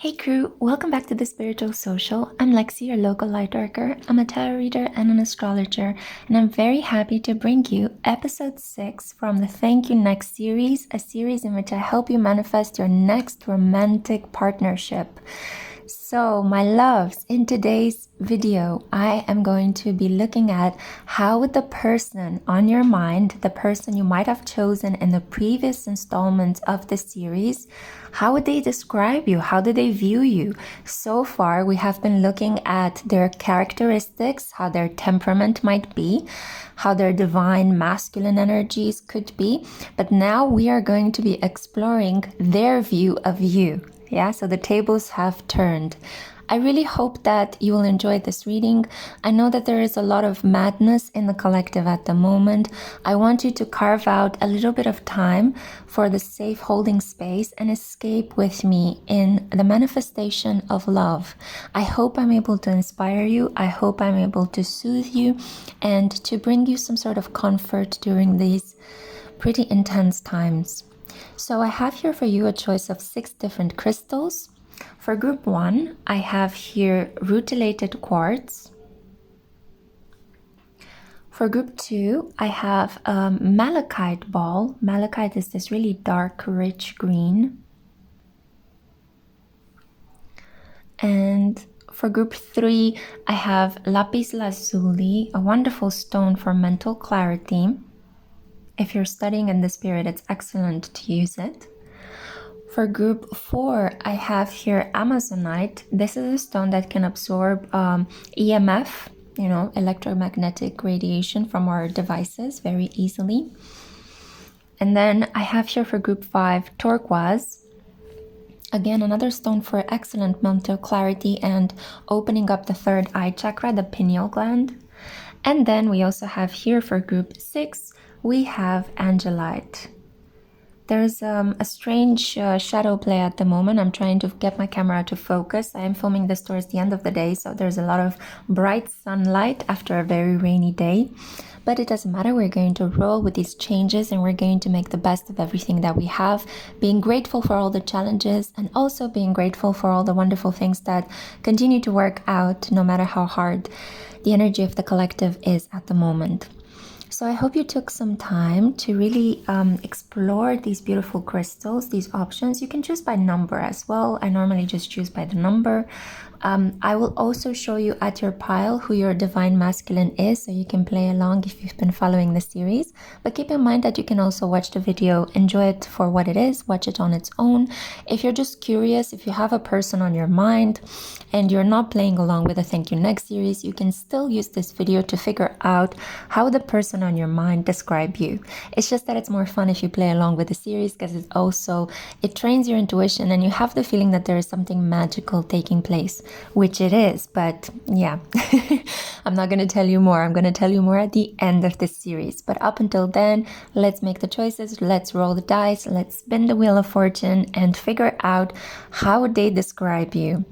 Hey crew, welcome back to the Spiritual Social. I'm Lexi, your local light worker. I'm a tarot reader and an astrologer, and I'm very happy to bring you episode 6 from the Thank You Next series, a series in which I help you manifest your next romantic partnership. So, my loves, in today's video, I am going to be looking at how would the person on your mind, the person you might have chosen in the previous installment of the series, how would they describe you? How do they view you? So far, we have been looking at their characteristics, how their temperament might be, how their divine masculine energies could be. But now we are going to be exploring their view of you. Yeah, so the tables have turned. I really hope that you will enjoy this reading. I know that there is a lot of madness in the collective at the moment. I want you to carve out a little bit of time for the safe holding space and escape with me in the manifestation of love. I hope I'm able to inspire you. I hope I'm able to soothe you and to bring you some sort of comfort during these pretty intense times. So I have here for you a choice of 6 different crystals. For group 1, I have here Rutilated Quartz. For group 2, I have a Malachite ball. Malachite is this really dark, rich green. And for group 3, I have Lapis Lazuli, a wonderful stone for mental clarity. If you're studying in the spirit, it's excellent to use it. For group 4, I have here Amazonite. This is a stone that can absorb EMF, electromagnetic radiation from our devices very easily. And then I have here for group 5, Turquoise. Again, another stone for excellent mental clarity and opening up the third eye chakra, the pineal gland. And then we also have here for group 6, we have Angelite. There's a strange shadow play at the moment. I'm trying to get my camera to focus. I am filming this towards the end of the day, so there's a lot of bright sunlight after a very rainy day. But it doesn't matter. We're going to roll with these changes and we're going to make the best of everything that we have, being grateful for all the challenges and also being grateful for all the wonderful things that continue to work out no matter how hard the energy of the collective is at the moment. So I hope you took some time to really explore these beautiful crystals, these options. You can choose by number as well. I normally just choose by the number. I will also show you at your pile who your divine masculine is, so you can play along if you've been following the series. But keep in mind that you can also watch the video, enjoy it for what it is, watch it on its own. If you're just curious, if you have a person on your mind and you're not playing along with the Thank You Next series, you can still use this video to figure out how the person on your mind describe you. It's just that it's more fun if you play along with the series because it trains your intuition and you have the feeling that there is something magical taking place. Which it is, but yeah, I'm not going to tell you more. I'm going to tell you more at the end of this series. But up until then, let's make the choices. Let's roll the dice. Let's spin the wheel of fortune and figure out how would they describe you.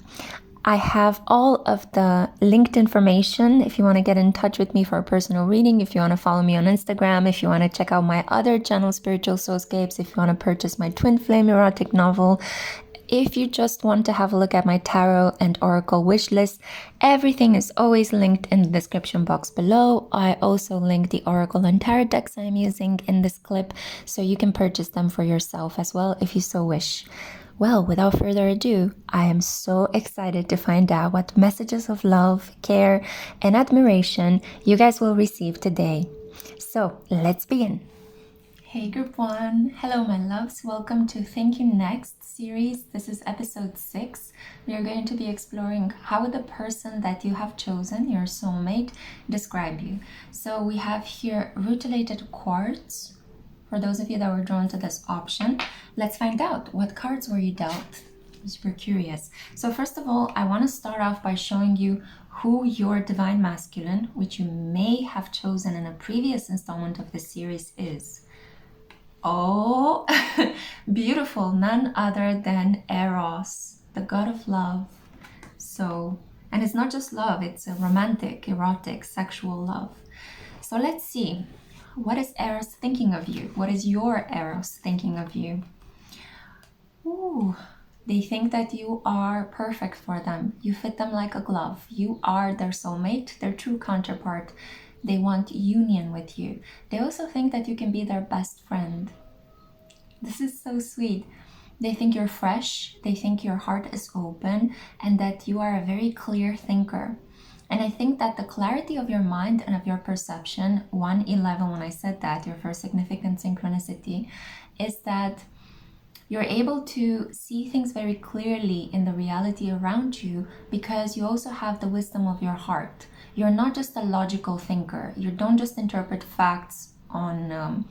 I have all of the linked information if you want to get in touch with me for a personal reading, if you want to follow me on Instagram, if you want to check out my other channel, Spiritual Soulscapes, if you want to purchase my twin flame erotic novel. If you just want to have a look at my tarot and oracle wish list, everything is always linked in the description box below. I also link the oracle and tarot decks I'm using in this clip, so you can purchase them for yourself as well if you so wish. Well, without further ado, I am so excited to find out what messages of love, care, and admiration you guys will receive today. So let's begin. Hey group 1, hello my loves, welcome to Thank You Next series. This is episode 6. We are going to be exploring how would the person that you have chosen, your soulmate, describe you. So we have here Rutilated Quartz. For those of you that were drawn to this option, let's find out what cards were you dealt. I'm super curious. So first of all, I want to start off by showing you who your divine masculine, which you may have chosen in a previous installment of this series, is. Oh, beautiful. None other than Eros, the god of love. So, and it's not just love, it's a romantic, erotic, sexual love. So let's see. What is Eros thinking of you? What is your Eros thinking of you? Ooh, They think that you are perfect for them. You fit them like a glove. You are their soulmate, their true counterpart. They want union with you. They also think that you can be their best friend. This is so sweet. They think you're fresh. They think your heart is open and that you are a very clear thinker. And I think that the clarity of your mind and of your perception, 111, when I said that, your first significant synchronicity, is that you're able to see things very clearly in the reality around you because you also have the wisdom of your heart. You're not just a logical thinker. You don't just interpret facts on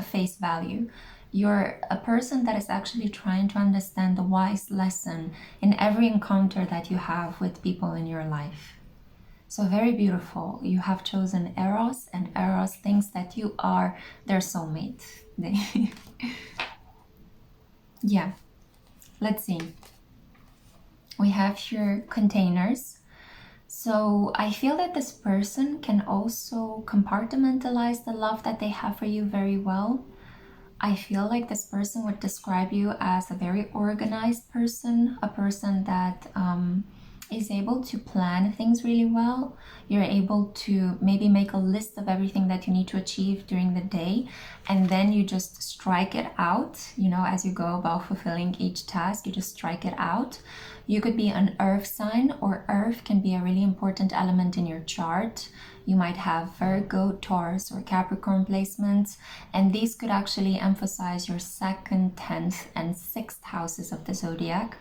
face value. You're a person that is actually trying to understand the wise lesson in every encounter that you have with people in your life. So very beautiful. You have chosen Eros, and Eros thinks that you are their soulmate. Yeah, let's see. We have here containers. So I feel that this person can also compartmentalize the love that they have for you very well. I feel like this person would describe you as a very organized person, a person that is able to plan things really well. You're able to maybe make a list of everything that you need to achieve during the day, and then you just strike it out, you know, as you go about fulfilling each task, you just strike it out. You could be an earth sign, or earth can be a really important element in your chart. You might have Virgo, Taurus, or Capricorn placements, and these could actually emphasize your 2nd, 10th, and 6th houses of the zodiac.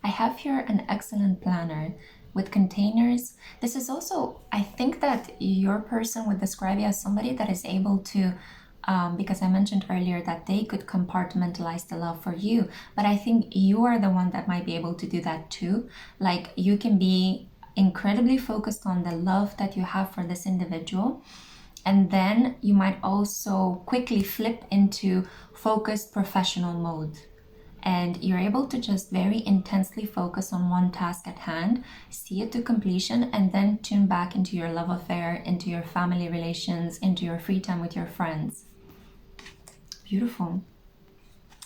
I have here an excellent planner with containers. This is also, I think that your person would describe you as somebody that is able to, because I mentioned earlier that they could compartmentalize the love for you, but I think you are the one that might be able to do that too. Like, you can be incredibly focused on the love that you have for this individual, and then you might also quickly flip into focused professional mode, and you're able to just very intensely focus on one task at hand, see it to completion, and then tune back into your love affair, into your family relations, into your free time with your friends. Beautiful.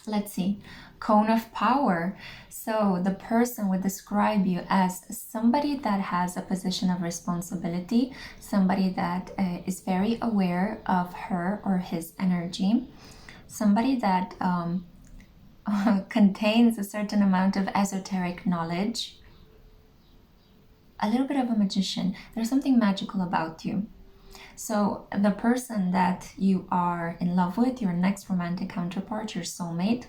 Let's see. Cone of power. So the person would describe you as somebody that has a position of responsibility, somebody that is very aware of her or his energy, somebody that contains a certain amount of esoteric knowledge, a little bit of a magician. There's something magical about you. So the person that you are in love with, your next romantic counterpart, your soulmate,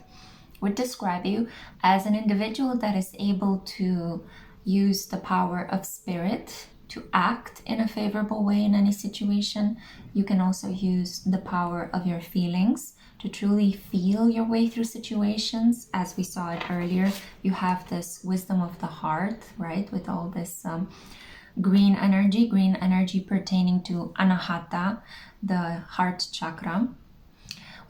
would describe you as an individual that is able to use the power of spirit to act in a favorable way in any situation. You can also use the power of your feelings to truly feel your way through situations. As we saw it earlier, you have this wisdom of the heart, right? With all this green energy pertaining to Anahata, the heart chakra.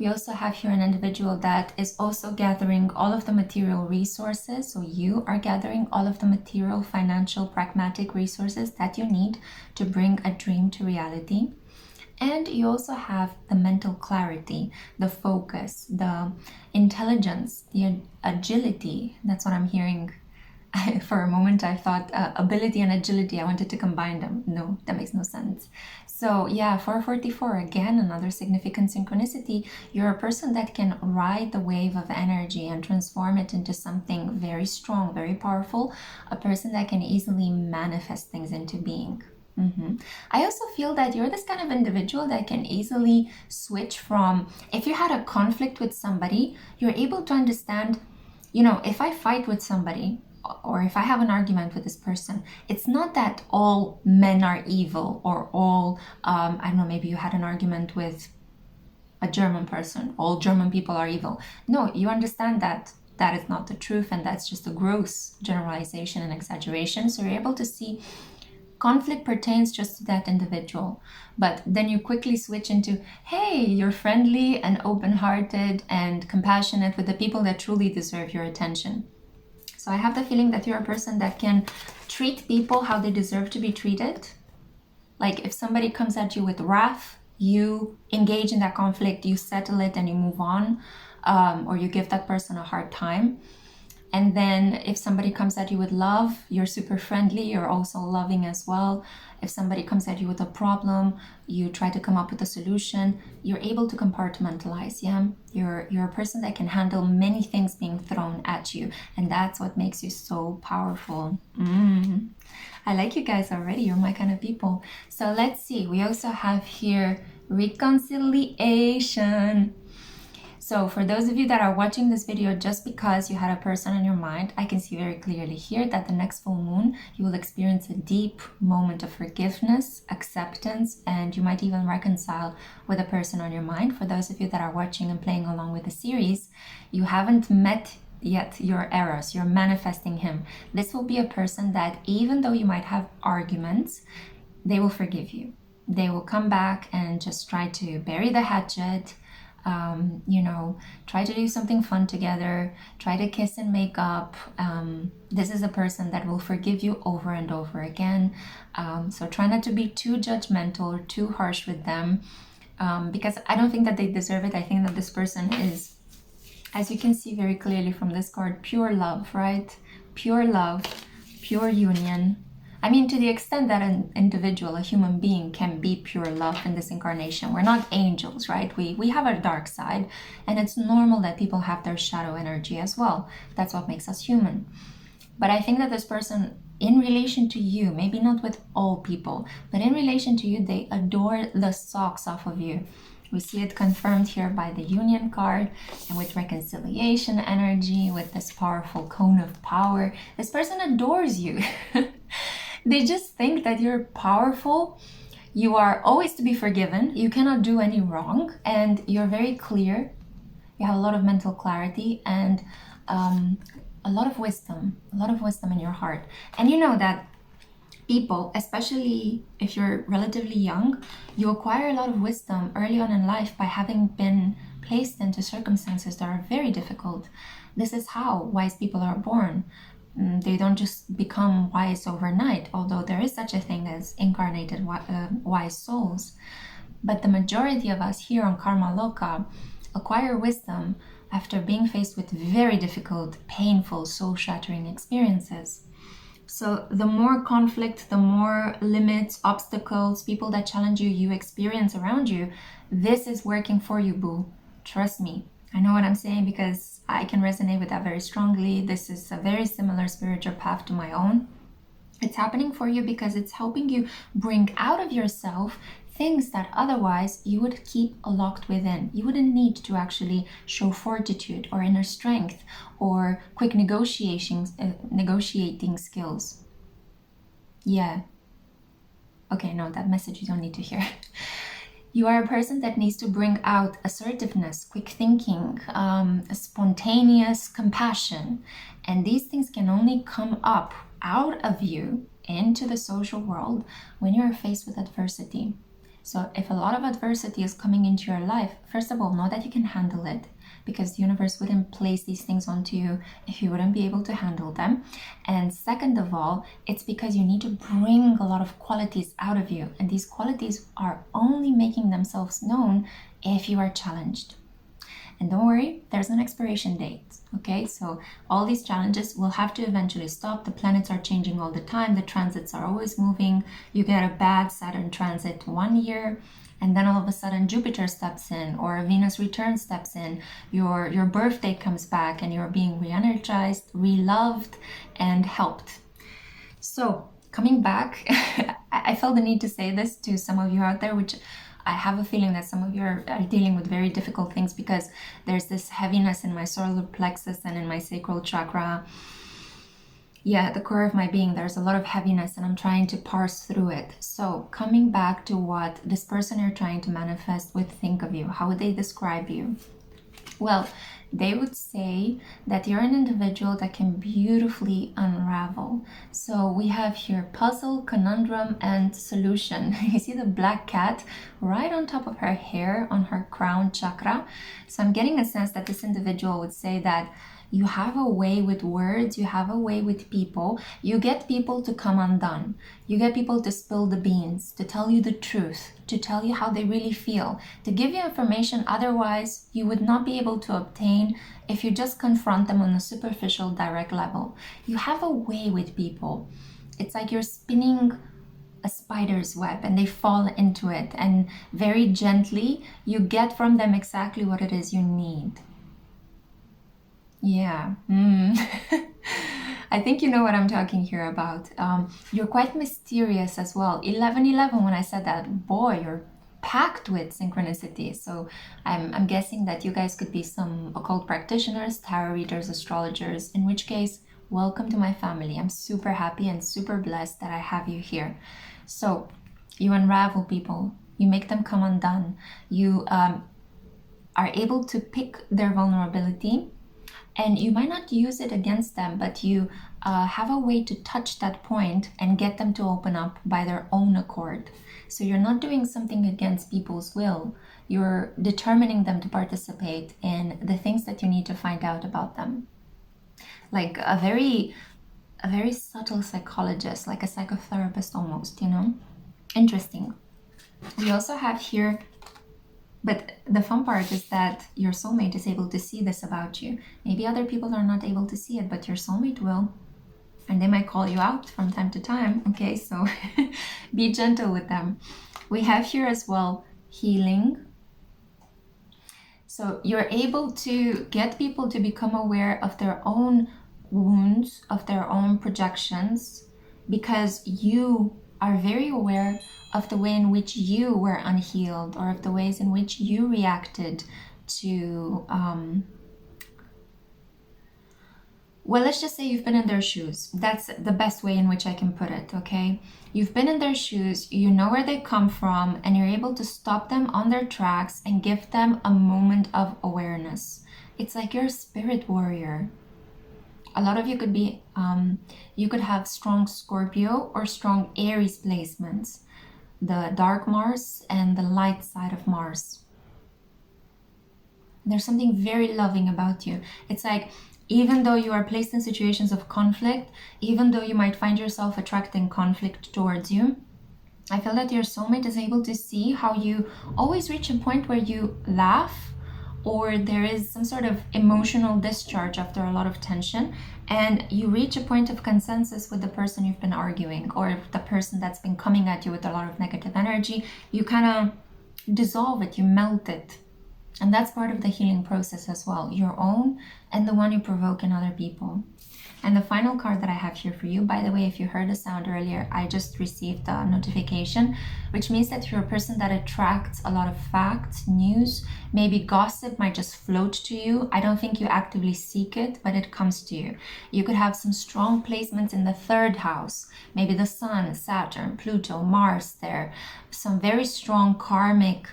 We also have here an individual that is also gathering all of the material resources. So you are gathering all of the material, financial, pragmatic resources that you need to bring a dream to reality. And you also have the mental clarity, the focus, the intelligence, the agility. That's what I'm hearing. For a moment, I thought ability and agility, I wanted to combine them. No, that makes no sense. So yeah, 444, again, another significant synchronicity. You're a person that can ride the wave of energy and transform it into something very strong, very powerful. A person that can easily manifest things into being. I also feel that you're this kind of individual that can easily switch from, if you had a conflict with somebody, you're able to understand, you know, if I fight with somebody, or if I have an argument with this person, it's not that all men are evil, or all, I don't know, maybe you had an argument with a German person, all German people are evil. No, you understand that that is not the truth, and that's just a gross generalization and exaggeration. So you're able to see conflict pertains just to that individual, but then you quickly switch into, hey, you're friendly and open-hearted and compassionate with the people that truly deserve your attention. So I have the feeling that you're a person that can treat people how they deserve to be treated. Like if somebody comes at you with wrath, you engage in that conflict, you settle it, and you move on. or you give that person a hard time. And then if somebody comes at you with love, you're super friendly, you're also loving as well. If somebody comes at you with a problem, you try to come up with a solution. You're able to compartmentalize, yeah? You're a person that can handle many things being thrown at you. And that's what makes you so powerful. I like you guys already. You're my kind of people. So let's see. We also have here reconciliation. So for those of you that are watching this video just because you had a person on your mind, I can see very clearly here that the next full moon, you will experience a deep moment of forgiveness, acceptance, and you might even reconcile with a person on your mind. For those of you that are watching and playing along with the series, you haven't met yet your eros, you're manifesting him. This will be a person that even though you might have arguments, they will forgive you. They will come back and just try to bury the hatchet, you know, try to do something fun together, try to kiss and make up. This is a person that will forgive you over and over again. So try not to be too judgmental or too harsh with them, because I don't think that they deserve it. I think that this person is, as you can see very clearly from this card, pure love, right? Pure love, pure union. I mean, to the extent that an individual, a human being, can be pure love in this incarnation. We're not angels, right? We have our dark side, and it's normal that people have their shadow energy as well. That's what makes us human. But I think that this person, in relation to you, maybe not with all people, but in relation to you, they adore the socks off of you. We see it confirmed here by the Union card, and with reconciliation energy, with this powerful cone of power. This person adores you. They just think that you're powerful. You are always to be forgiven. You cannot do any wrong, and you're very clear. You have a lot of mental clarity and a lot of wisdom in your heart. And you know that people, especially if you're relatively young, you acquire a lot of wisdom early on in life by having been placed into circumstances that are very difficult. This is how wise people are born. They don't just become wise overnight, although there is such a thing as incarnated wise souls. But the majority of us here on Karma Loka acquire wisdom after being faced with very difficult, painful, soul-shattering experiences. So the more conflict, the more limits, obstacles, people that challenge you, you experience around you, this is working for you, boo. Trust me. I know what I'm saying because I can resonate with that very strongly. This is a very similar spiritual path to my own. It's happening for you because it's helping you bring out of yourself things that otherwise you would keep locked within. You wouldn't need to actually show fortitude or inner strength or quick negotiating skills. Yeah. Okay, no, that message you don't need to hear. You are a person that needs to bring out assertiveness, quick thinking, spontaneous compassion. And these things can only come up out of you into the social world when you're faced with adversity. So if a lot of adversity is coming into your life, first of all, know that you can handle it, because the universe wouldn't place these things onto you if you wouldn't be able to handle them. And second of all, it's because you need to bring a lot of qualities out of you. And these qualities are only making themselves known if you are challenged. And don't worry, there's an expiration date, okay? So all these challenges will have to eventually stop. The planets are changing all the time. The transits are always moving. You get a bad Saturn transit 1 year, and then all of a sudden Jupiter steps in, or Venus return steps in. Your birthday comes back and you're being re-energized, re-loved, and helped. So coming back, I felt the need to say this to some of you out there, which I have a feeling that some of you are dealing with very difficult things, because there's this heaviness in my solar plexus and in my sacral chakra. Yeah, at the core of my being, there's a lot of heaviness, and I'm trying to parse through it. So coming back to what this person you're trying to manifest would think of you, how would they describe you? Well, they would say that you're an individual that can beautifully unravel. So we have here puzzle, conundrum, and solution. You see the black cat right on top of her hair, on her crown chakra. So I'm getting a sense that this individual would say that you have a way with words, you have a way with people. You get people to come undone. You get people to spill the beans, to tell you the truth, to tell you how they really feel, to give you information otherwise you would not be able to obtain if you just confront them on a superficial, direct level. You have a way with people. It's like you're spinning a spider's web and they fall into it, and very gently you get from them exactly what it is you need. Yeah. I think you know what I'm talking here about. You're quite mysterious as well. 1111, when I said that, boy, you're packed with synchronicity. So I'm guessing that you guys could be some occult practitioners, tarot readers, astrologers, in which case, welcome to my family. I'm super happy and super blessed that I have you here. So you unravel people, you make them come undone, you are able to pick their vulnerability, and you might not use it against them, but you have a way to touch that point and get them to open up by their own accord. So you're not doing something against people's will. You're determining them to participate in the things that you need to find out about them. Like a very subtle psychologist, like a psychotherapist almost, you know? Interesting. We also have here, but the fun part is that your soulmate is able to see this about you. Maybe other people are not able to see it, but your soulmate will. And they might call you out from time to time, okay? So be gentle with them. We have here as well healing. So you're able to get people to become aware of their own wounds, of their own projections, because you are very aware of the way in which you were unhealed, or of the ways in which you reacted to, well, let's just say you've been in their shoes. That's the best way in which I can put it, okay? You've been in their shoes, you know where they come from, and you're able to stop them on their tracks and give them a moment of awareness. It's like you're a spirit warrior. A lot of you could be, you could have strong Scorpio or strong Aries placements, the dark Mars and the light side of Mars. There's something very loving about you. It's like, even though you are placed in situations of conflict, even though you might find yourself attracting conflict towards you, I feel that your soulmate is able to see how you always reach a point where you laugh, or there is some sort of emotional discharge after a lot of tension, and you reach a point of consensus with the person you've been arguing, or the person that's been coming at you with a lot of negative energy. You kind of dissolve it, you melt it. And that's part of the healing process as well, your own and the one you provoke in other people. And the final card that I have here for you, by the way, if you heard a sound earlier, I just received a notification, which means that you're a person that attracts a lot of facts, news, maybe gossip might just float to you. I don't think you actively seek it, but it comes to you. You could have some strong placements in the third house, maybe the Sun, Saturn, Pluto, Mars there, some very strong karmic,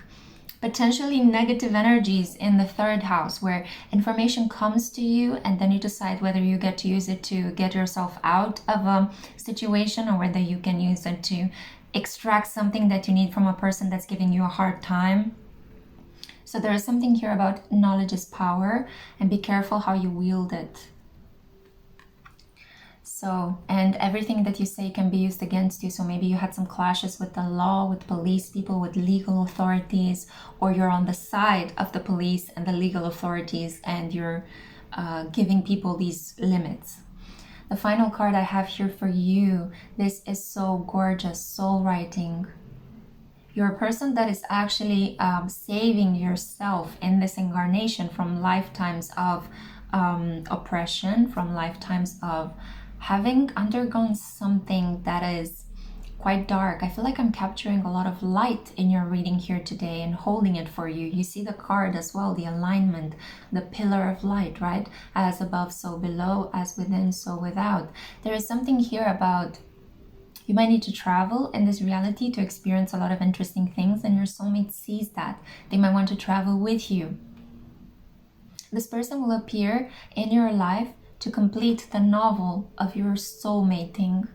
potentially negative energies in the third house, where information comes to you and then you decide whether you get to use it to get yourself out of a situation, or whether you can use it to extract something that you need from a person that's giving you a hard time. So there is something here about knowledge is power, and be careful how you wield it. So, and everything that you say can be used against you. So maybe you had some clashes with the law, with police people, with legal authorities, or you're on the side of the police and the legal authorities, and you're giving people these limits. The final card I have here for you, this is so gorgeous, soul writing. You're a person that is actually saving yourself in this incarnation from lifetimes of oppression, from lifetimes of having undergone something that is quite dark. I feel like I'm capturing a lot of light in your reading here today and holding it for you. You see the card as well, the alignment, the pillar of light, right? As above, so below, as within, so without. There is something here about you might need to travel in this reality to experience a lot of interesting things, and your soulmate sees that. They might want to travel with you. This person will appear in your life to complete the novel of your soulmating.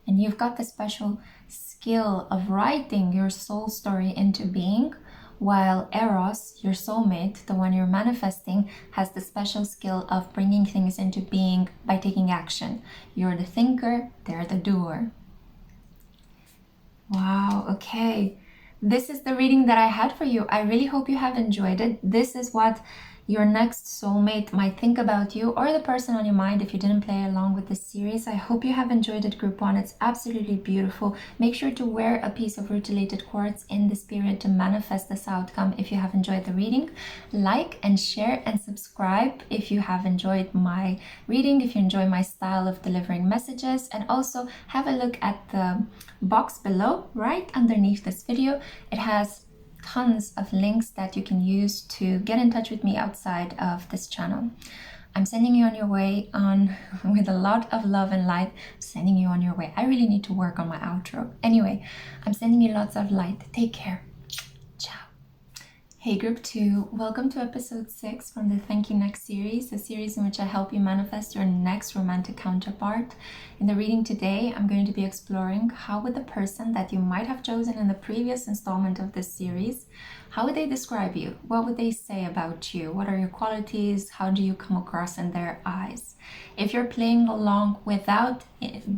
and you've got the special skill of writing your soul story into being, while Eros, your soulmate, the one you're manifesting, has the special skill of bringing things into being by taking action. You're the thinker, they're the doer. Wow, okay. This is the reading that I had for you. I really hope you have enjoyed it. This is what your next soulmate might think about you, or the person on your mind if you didn't play along with this series. I hope you have enjoyed it, group one. It's absolutely beautiful. Make sure to wear a piece of Rutilated quartz in this period to manifest this outcome if you have enjoyed the reading. Like and share and subscribe if you have enjoyed my reading, if you enjoy my style of delivering messages, and also have a look at the box below right underneath this video. It has tons of links that you can use to get in touch with me outside of this channel. I'm sending you on your way with a lot of love and light. Sending you on your way. I really need to work on my outro. Anyway, I'm sending you lots of light. Take care. Ciao. Hey group 2, welcome to episode 6 from the Thank You Next series, a series in which I help you manifest your next romantic counterpart. In the reading today, I'm going to be exploring how would the person that you might have chosen in the previous installment of this series, how would they describe you? What would they say about you? What are your qualities? How do you come across in their eyes? If you're playing along without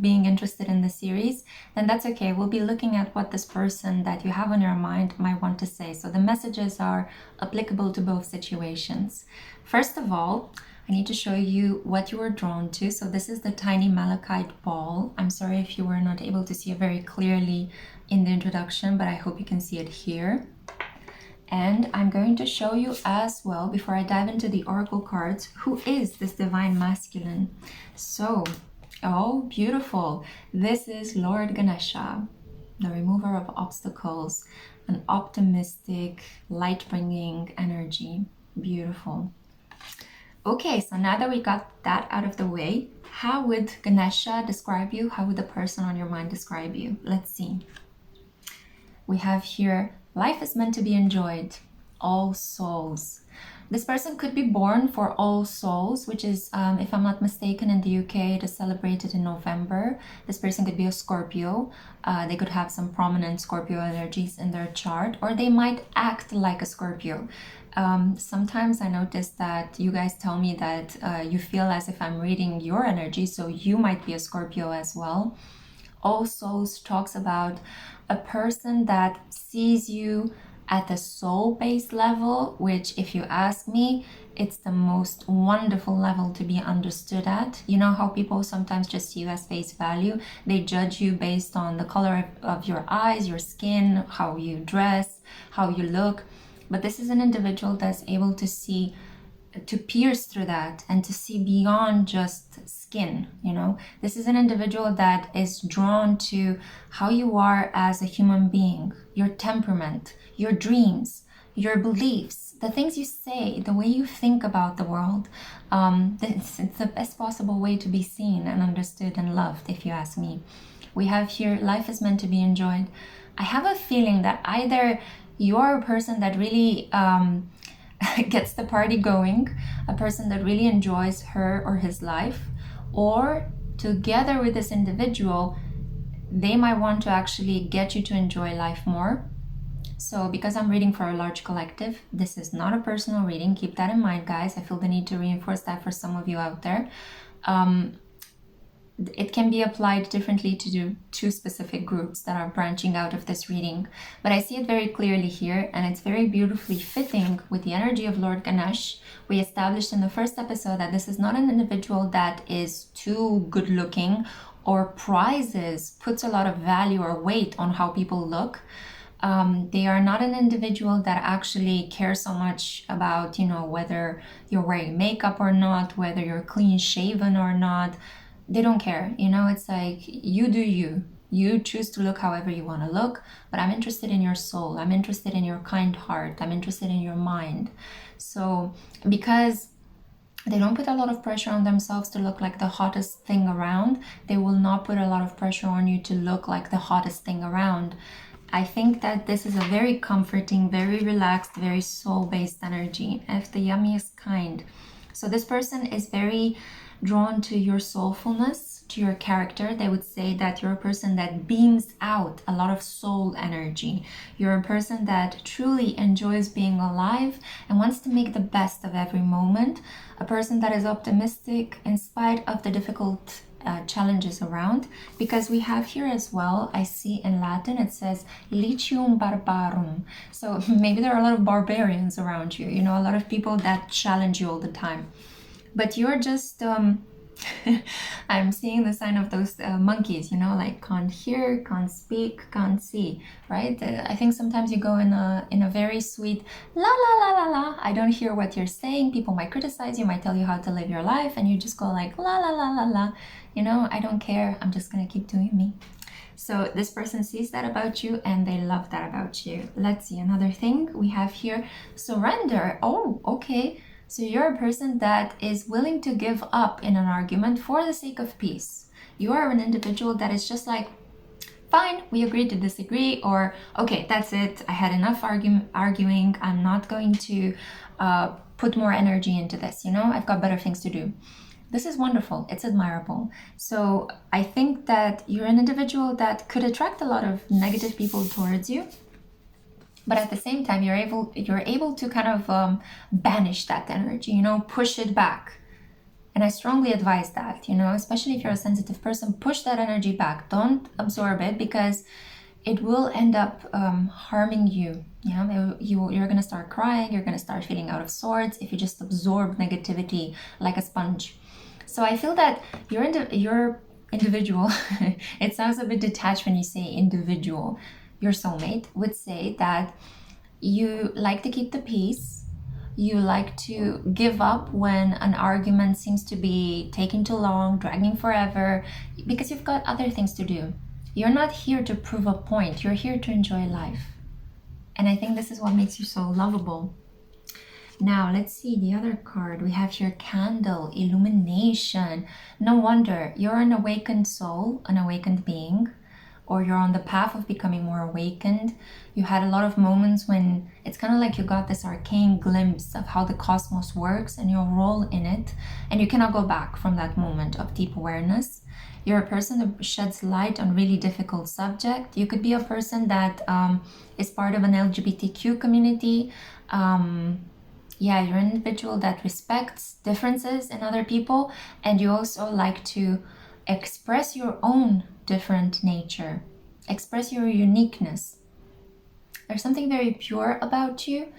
being interested in the series, then that's okay. We'll be looking at what this person that you have on your mind might want to say. So the messages are applicable to both situations. First of all, I need to show you what you were drawn to. So this is the tiny malachite ball. I'm sorry if you were not able to see it very clearly in the introduction, but I hope you can see it here. And I'm going to show you as well, before I dive into the oracle cards, who is this divine masculine. So, oh, beautiful. This is Lord Ganesha, the remover of obstacles, an optimistic, light-bringing energy. Beautiful. Okay, so now that we got that out of the way, how would Ganesha describe you? How would the person on your mind describe you? Let's see. We have here, life is meant to be enjoyed, all souls. This person could be born for All Souls, which is, if I'm not mistaken, in the UK, it is celebrated in November. This person could be a Scorpio. They could have some prominent Scorpio energies in their chart, or they might act like a Scorpio. Sometimes I notice that you guys tell me that you feel as if I'm reading your energy, so you might be a Scorpio as well. All Souls talks about a person that sees you at the soul-based level, which, if you ask me, it's the most wonderful level to be understood at. You know how people sometimes just see you as face value? They judge you based on the color of your eyes, your skin, how you dress, how you look. But this is an individual that's able to see, to pierce through that and to see beyond just skin, you know. This is an individual that is drawn to how you are as a human being, your temperament, your dreams, your beliefs, the things you say, the way you think about the world. It's the best possible way to be seen and understood and loved, if you ask me. We have here, life is meant to be enjoyed. I have a feeling that either you're a person that really gets the party going, a person that really enjoys her or his life, or together with this individual, they might want to actually get you to enjoy life more. So because I'm reading for a large collective, this is not a personal reading. Keep that in mind, guys. I feel the need to reinforce that for some of you out there. It can be applied differently to two specific groups that are branching out of this reading. But I see it very clearly here, and it's very beautifully fitting with the energy of Lord Ganesh. We established in the first episode that this is not an individual that is too good looking or puts a lot of value or weight on how people look. They are not an individual that actually cares so much about, you know, whether you're wearing makeup or not, whether you're clean shaven or not. They don't care, you know. It's like, you do you. You choose to look however you want to look, but I'm interested in your soul. I'm interested in your kind heart. I'm interested in your mind. So because they don't put a lot of pressure on themselves to look like the hottest thing around, they will not put a lot of pressure on you to look like the hottest thing around. I think that this is a very comforting, very relaxed, very soul-based energy, of the yummiest kind. So this person is very drawn to your soulfulness, to your character, they would say that you're a person that beams out a lot of soul energy. You're a person that truly enjoys being alive and wants to make the best of every moment. A person that is optimistic in spite of the difficult challenges around, because we have here as well, I see in Latin it says Litium Barbarum. So maybe there are a lot of barbarians around you, you know, a lot of people that challenge you all the time. But you're just I'm seeing the sign of those monkeys, you know, like can't hear, can't speak, can't see, right? I think sometimes you go in a very sweet la la la la la. I don't hear what you're saying. People might criticize you, might tell you how to live your life, and you just go like la la la la la. You know, I don't care. I'm just gonna keep doing me. So this person sees that about you and they love that about you. Let's see another thing we have here. Surrender. Oh, okay. So you're a person that is willing to give up in an argument for the sake of peace. You are an individual that is just like, fine, we agree to disagree, or okay, that's it. I had enough arguing. I'm not going to put more energy into this. You know, I've got better things to do. This is wonderful. It's admirable. So I think that you're an individual that could attract a lot of negative people towards you. But at the same time, you're able to kind of banish that energy, you know, push it back. And I strongly advise that, you know, especially if you're a sensitive person, push that energy back. Don't absorb it, because it will end up harming you. You know, you're going to start crying. You're going to start feeling out of sorts if you just absorb negativity like a sponge. So I feel that you're individual. It sounds a bit detached when you say individual. Your soulmate would say that you like to keep the peace. You like to give up when an argument seems to be taking too long, dragging forever, because you've got other things to do. You're not here to prove a point. You're here to enjoy life. And I think this is what makes you so lovable. Now, let's see the other card. We have here Candle, Illumination. No wonder you're an awakened soul, an awakened being, or you're on the path of becoming more awakened. You had a lot of moments when it's kind of like you got this arcane glimpse of how the cosmos works and your role in it, and you cannot go back from that moment of deep awareness. You're a person that sheds light on really difficult subject. You could be a person that is part of an LGBTQ community. Yeah, you're an individual that respects differences in other people, and you also like to express your own different nature, express your uniqueness. There's something very pure about you,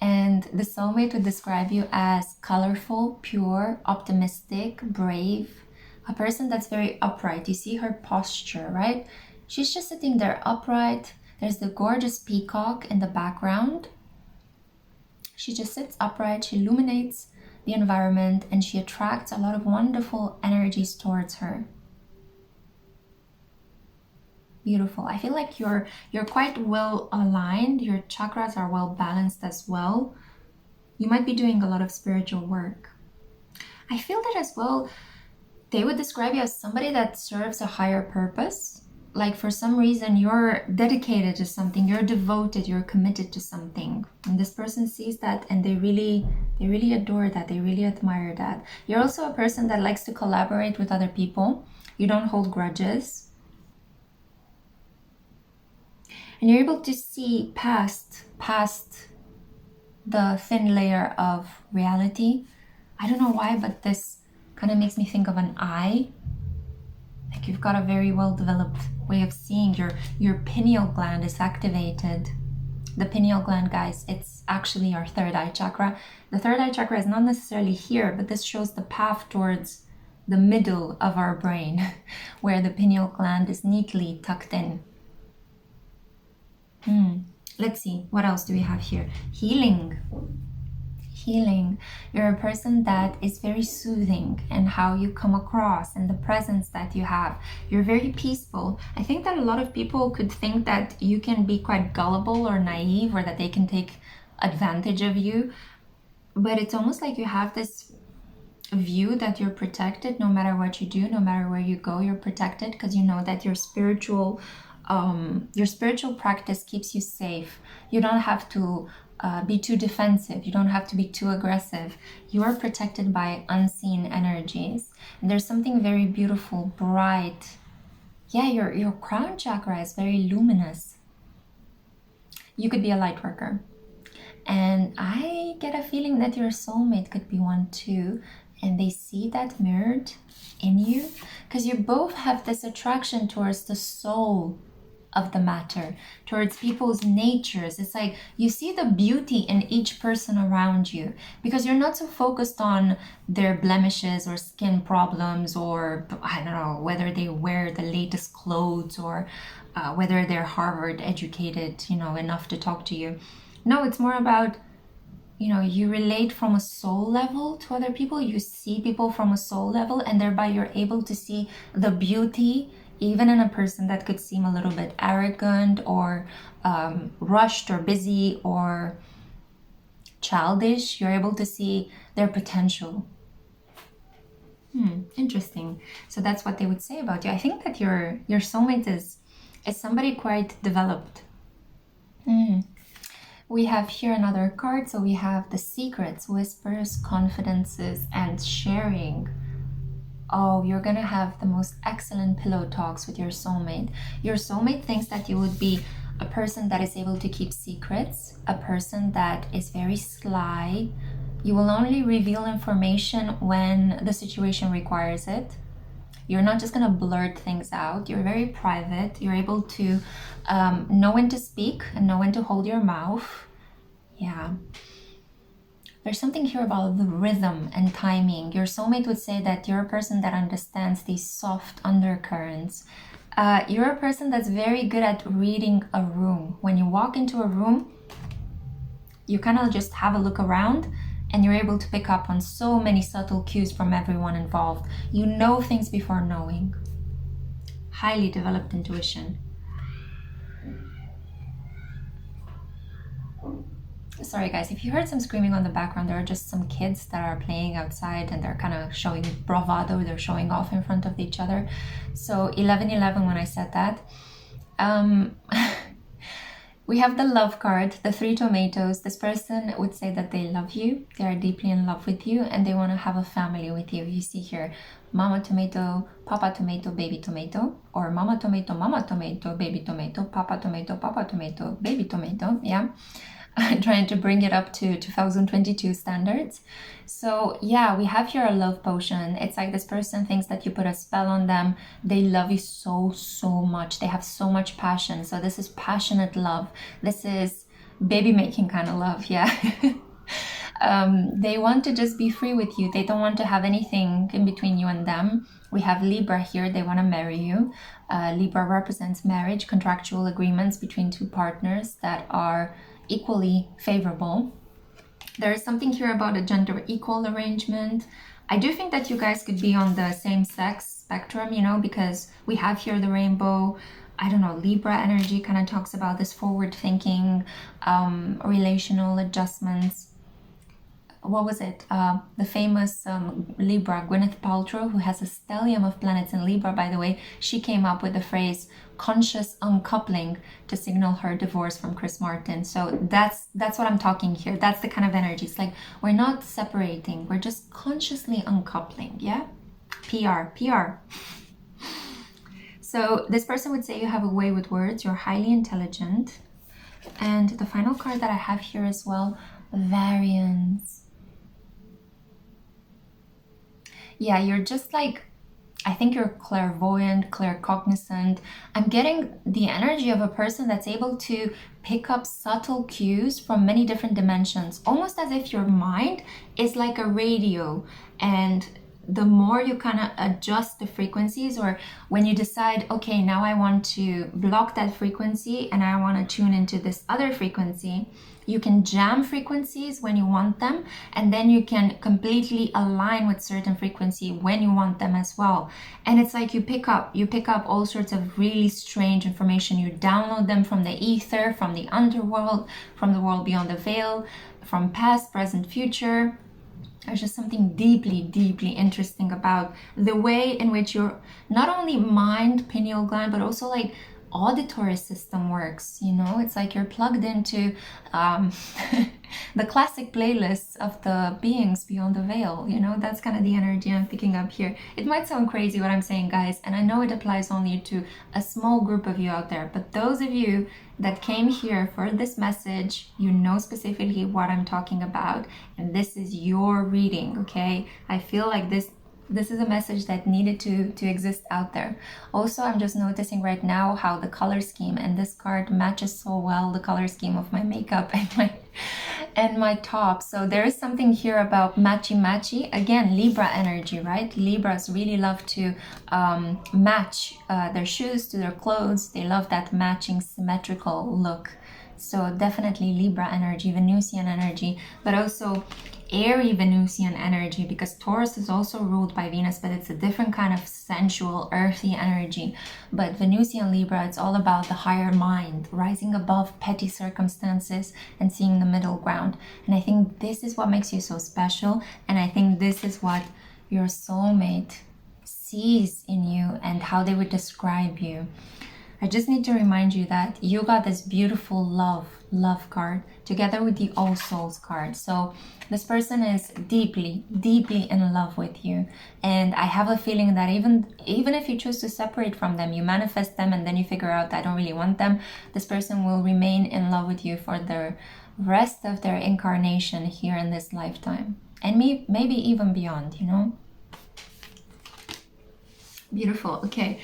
and the soulmate would describe you as colorful, pure, optimistic, brave, a person that's very upright. You see her posture, right? She's just sitting there upright. There's the gorgeous peacock in the background. She just sits upright, she illuminates the environment, and she attracts a lot of wonderful energies towards her. Beautiful. I feel like you're quite well aligned. Your chakras are well balanced as well. You might be doing a lot of spiritual work. I feel that as well, they would describe you as somebody that serves a higher purpose. Like for some reason you're dedicated to something, you're devoted, you're committed to something. And this person sees that and they really adore that, they really admire that. You're also a person that likes to collaborate with other people. You don't hold grudges. And you're able to see past the thin layer of reality. I don't know why, but this kind of makes me think of an eye. Like you've got a very well developed way of seeing. Your pineal gland is activated. The pineal gland, guys, it's actually our third eye chakra. The third eye chakra is not necessarily here, but this shows the path towards the middle of our brain, where the pineal gland is neatly tucked in. Let's see, what else do we have here? Healing. You're a person that is very soothing in how you come across and the presence that you have. You're very peaceful. I think that a lot of people could think that you can be quite gullible or naive, or that they can take advantage of you, but it's almost like you have this view that you're protected. No matter what you do, no matter where you go, you're protected, because you know that your spiritual practice keeps you safe. You don't have to be too defensive. You don't have to be too aggressive. You are protected by unseen energies. And there's something very beautiful, bright. Yeah, your crown chakra is very luminous. You could be a light worker. And I get a feeling that your soulmate could be one too. And they see that mirrored in you. Because you both have this attraction towards the soul of the matter, towards people's natures. It's like you see the beauty in each person around you, because you're not so focused on their blemishes or skin problems, or I don't know, whether they wear the latest clothes, or whether they're Harvard educated, you know, enough to talk to you. No, it's more about, you know, you relate from a soul level to other people. You see people from a soul level, and thereby you're able to see the beauty even in a person that could seem a little bit arrogant or rushed or busy or childish. You're able to see their potential. Interesting. So that's what they would say about you. I think that your soulmate is somebody quite developed. We have here another card. So we have the secrets, whispers, confidences, and sharing. Oh, you're gonna have the most excellent pillow talks with your soulmate. Your soulmate thinks that you would be a person that is able to keep secrets, a person that is very sly. You will only reveal information when the situation requires it. You're not just gonna blurt things out. You're very private. You're able to know when to speak and know when to hold your mouth. Yeah. There's something here about the rhythm and timing. Your soulmate would say that you're a person that understands these soft undercurrents. You're a person that's very good at reading a room. When you walk into a room, you kind of just have a look around, and you're able to pick up on so many subtle cues from everyone involved. You know things before knowing. Highly developed intuition. Sorry guys, if you heard some screaming on the background, there are just some kids that are playing outside, and they're kind of showing bravado, they're showing off in front of each other. So 1111 when I said that. We have the love card, the 3 tomatoes. This person would say that they love you, they are deeply in love with you, and they want to have a family with you. You see here, mama tomato, papa tomato, baby tomato, or mama tomato, baby tomato, papa tomato, baby tomato, yeah. Trying to bring it up to 2022 standards. So yeah, we have here a love potion. It's like this person thinks that you put a spell on them. They love you so much. They have so much passion. So this is passionate love. This is baby making kind of love, yeah. They want to just be free with you. They don't want to have anything in between you and them. We have Libra here. They want to marry you. Libra represents marriage, contractual agreements between two partners that are equally favorable. There is something here about a gender equal arrangement. I do think that you guys could be on the same sex spectrum, you know, because we have here the rainbow. I don't know, Libra energy kind of talks about this forward thinking, relational adjustments. What was it? The famous Libra, Gwyneth Paltrow, who has a stellium of planets in Libra, by the way, she came up with the phrase conscious uncoupling to signal her divorce from Chris Martin. So that's what I'm talking here. That's the kind of energy. It's like we're not separating, we're just consciously uncoupling, yeah? PR. So this person would say you have a way with words, you're highly intelligent. And the final card that I have here as well, variance. Yeah, you're just like, I think you're clairvoyant, claircognizant. I'm getting the energy of a person that's able to pick up subtle cues from many different dimensions, almost as if your mind is like a radio, and the more you kind of adjust the frequencies, or when you decide, okay, now I want to block that frequency and I want to tune into this other frequency, you can jam frequencies when you want them, and then you can completely align with certain frequency when you want them as well. And it's like you pick up all sorts of really strange information. You download them from the ether, from the underworld, from the world beyond the veil, from past, present, future. There's just something deeply interesting about the way in which your not only mind, pineal gland, but also like auditory system works, you know. It's like you're plugged into the classic playlists of the beings beyond the veil, you know. That's kind of the energy I'm picking up here. It might sound crazy what I'm saying, guys, and I know it applies only to a small group of you out there, but those of you that came here for this message, you know specifically what I'm talking about, and this is your reading, okay? I feel like this is a message that needed to exist out there. Also, I'm just noticing right now how the color scheme and this card matches so well the color scheme of my makeup and my top. So there is something here about matchy. Again, Libra energy, right? Libras really love to match their shoes to their clothes. They love that matching symmetrical look. So definitely Libra energy, Venusian energy, but also airy Venusian energy, because Taurus is also ruled by Venus, but it's a different kind of sensual, earthy energy. But Venusian Libra, it's all about the higher mind, rising above petty circumstances and seeing the middle ground. And I think this is what makes you so special. And I think this is what your soulmate sees in you and how they would describe you. I just need to remind you that you got this beautiful love card together with the All Souls card. So this person is deeply in love with you. And I have a feeling that even if you choose to separate from them, you manifest them and then you figure out I don't really want them, this person will remain in love with you for the rest of their incarnation here in this lifetime. And maybe even beyond, you know? Beautiful. Okay.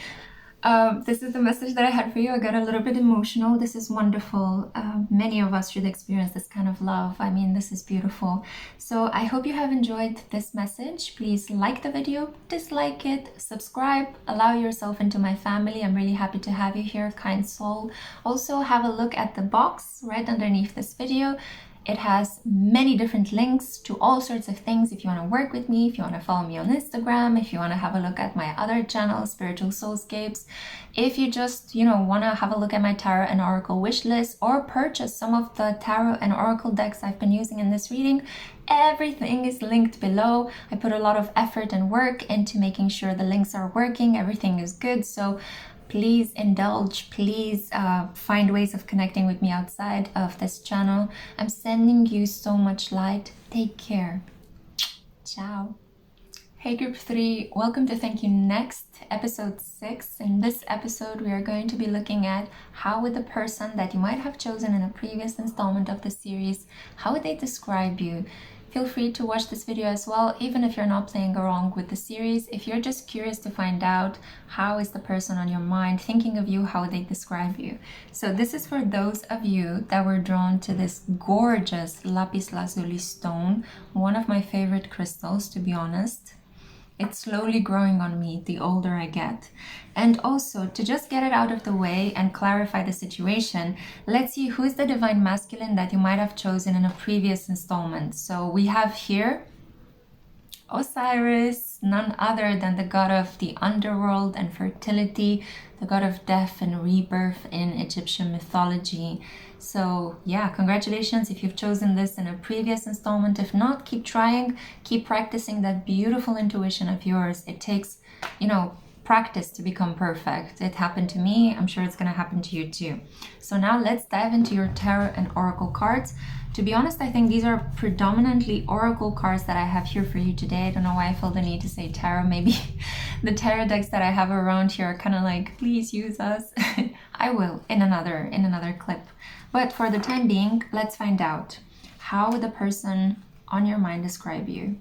This is the message that I had for you. I got a little bit emotional. This is wonderful. Many of us should experience this kind of love. I mean, this is beautiful. So I hope you have enjoyed this message. Please like the video, dislike it, subscribe, allow yourself into my family. I'm really happy to have you here, kind soul. Also, have a look at the box right underneath this video. It has many different links to all sorts of things. If you want to work with me, if you want to follow me on Instagram, if you want to have a look at my other channel, Spiritual Soulscapes, if you just, want to have a look at my tarot and oracle wish list or purchase some of the tarot and oracle decks I've been using in this reading, everything is linked below. I put a lot of effort and work into making sure the links are working, everything is good. So please indulge, please find ways of connecting with me outside of this channel. I'm sending you so much light. Take care. Ciao. Hey group 3, welcome to Thank You Next, episode 6. In this episode, we are going to be looking at how would the person that you might have chosen in a previous installment of the series, how would they describe you? Feel free to watch this video as well, even if you're not playing along with the series. If you're just curious to find out how is the person on your mind thinking of you, how would they describe you. So this is for those of you that were drawn to this gorgeous Lapis Lazuli stone, one of my favorite crystals, to be honest. It's slowly growing on me the older I get. And also, to just get it out of the way and clarify the situation, let's see who's the divine masculine that you might have chosen in a previous installment. So we have here Osiris, none other than the god of the underworld and fertility, the god of death and rebirth in Egyptian mythology. So yeah, congratulations if you've chosen this in a previous installment. If not, keep trying, keep practicing that beautiful intuition of yours. It takes, practice to become perfect. It happened to me. I'm sure it's going to happen to you too. So now let's dive into your tarot and oracle cards. To be honest, I think these are predominantly oracle cards that I have here for you today. I don't know why I felt the need to say tarot. Maybe the tarot decks that I have around here are kind of like, please use us. I will in another clip. But for the time being, let's find out how would the person on your mind describe you.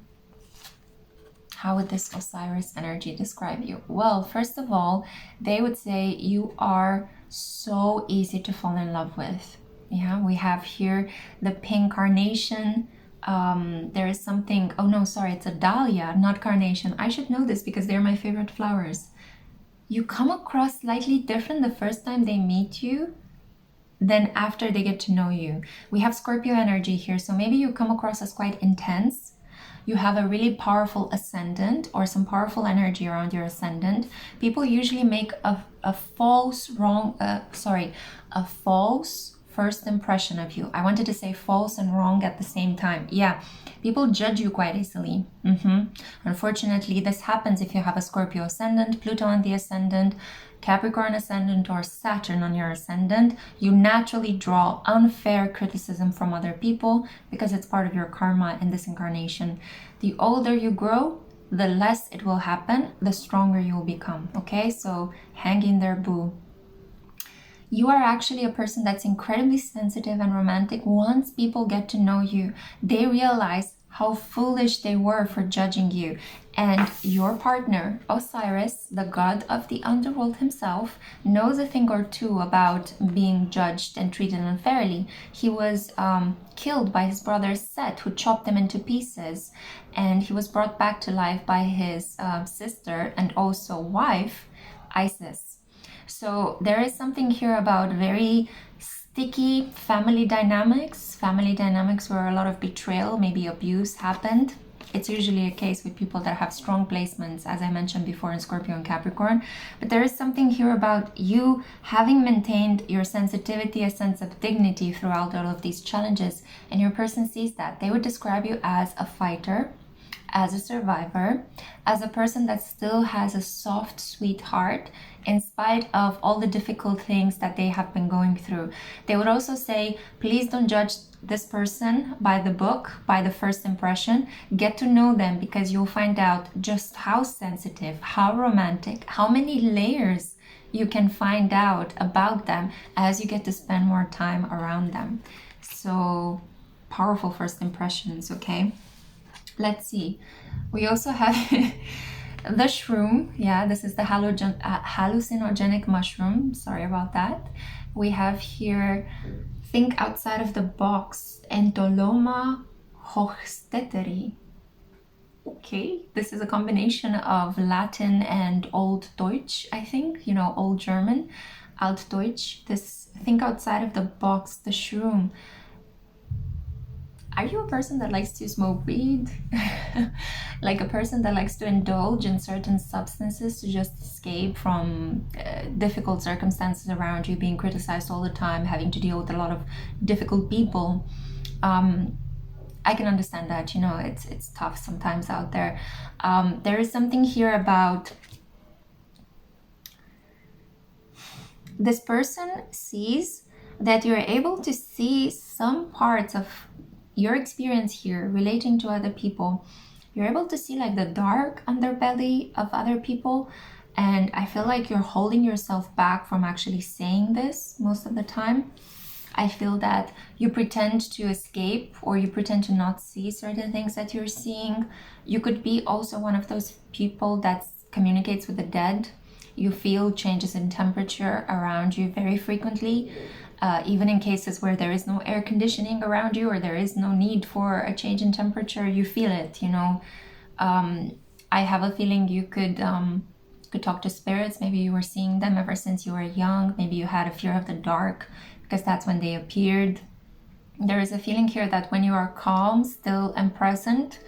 How would this Osiris energy describe you? Well, first of all, they would say you are so easy to fall in love with. Yeah, we have here the pink carnation. There is something, oh no, sorry, it's a dahlia, not carnation. I should know this because they're my favorite flowers. You come across slightly different the first time they meet you than after they get to know you. We have Scorpio energy here, so maybe you come across as quite intense. You have a really powerful ascendant or some powerful energy around your ascendant. People usually make a false first impression of you. I wanted to say false and wrong at the same time. Yeah, people judge you quite easily. Unfortunately, this happens if you have a Scorpio ascendant, Pluto on the ascendant, Capricorn ascendant, or Saturn on your ascendant. You naturally draw unfair criticism from other people because it's part of your karma in this incarnation. The older you grow, the less it will happen, the stronger you will become. Okay, so hang in there, boo. You are actually a person that's incredibly sensitive and romantic. Once people get to know you, they realize how foolish they were for judging you. And your partner, Osiris, the god of the underworld himself, knows a thing or two about being judged and treated unfairly. He was killed by his brother Set, who chopped him into pieces. And he was brought back to life by his sister and also wife, Isis. So there is something here about very sticky family dynamics where a lot of betrayal, maybe abuse happened. It's usually a case with people that have strong placements, as I mentioned before, in Scorpio and Capricorn. But there is something here about you having maintained your sensitivity, a sense of dignity throughout all of these challenges. And your person sees that. They would describe you as a fighter, as a survivor, as a person that still has a soft, sweet heart in spite of all the difficult things that they have been going through. They would also say, please don't judge this person by the book, by the first impression. Get to know them, because you'll find out just how sensitive, how romantic, how many layers you can find out about them as you get to spend more time around them. So powerful first impressions, okay? Let's see. We also have the shroom. Yeah, this is the hallucinogenic mushroom. Sorry about that. We have here, think outside of the box, Entoloma hochsteteri. Okay, this is a combination of Latin and Old Deutsch, I think, you know, Old German, Altdeutsch. This think outside of the box, the shroom. Are you a person that likes to smoke weed? Like a person that likes to indulge in certain substances to just escape from difficult circumstances around you, being criticized all the time, having to deal with a lot of difficult people? I can understand that, you know, it's tough sometimes out there. There is something here about this person sees that you're able to see some parts of your experience here relating to other people. You're able to see like the dark underbelly of other people, and I feel like you're holding yourself back from actually saying this most of the time. I feel that you pretend to escape, or you pretend to not see certain things that you're seeing. You could be also one of those people that communicates with the dead. You feel changes in temperature around you very frequently. Even in cases where there is no air conditioning around you, or there is no need for a change in temperature, you feel it, you know. I have a feeling you could talk to spirits. Maybe you were seeing them ever since you were young. Maybe you had a fear of the dark because that's when they appeared. There is a feeling here that when you are calm, still, and present,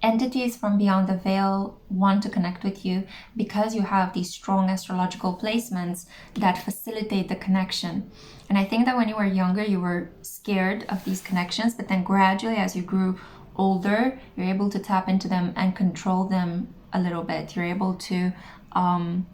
entities from beyond the veil want to connect with you because you have these strong astrological placements that facilitate the connection. And I think that when you were younger, you were scared of these connections, but then gradually as you grew older, you're able to tap into them and control them a little bit. You're able to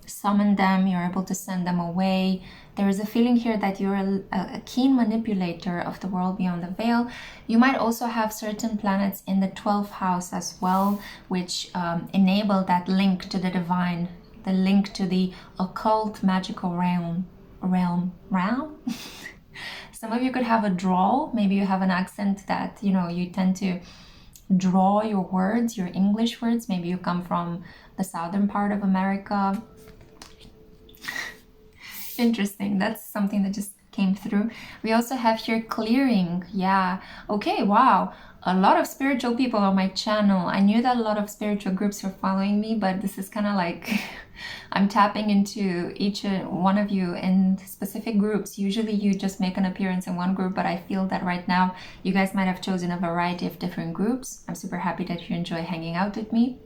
summon them, you're able to send them away. There is a feeling here that you're a keen manipulator of the world beyond the veil. You might also have certain planets in the 12th house as well, which enable that link to the divine, the link to the occult magical realm. Some of you could have a drawl. Maybe you have an accent that, you know, you tend to draw your words, your English words. Maybe you come from the southern part of America. Interesting. That's something that just came through. We also have here clearing. Yeah. Okay. Wow. A lot of spiritual people on my channel. I knew that a lot of spiritual groups were following me, but this is kind of like I'm tapping into each one of you in specific groups. Usually you just make an appearance in one group, but I feel that right now you guys might have chosen a variety of different groups. I'm super happy that you enjoy hanging out with me.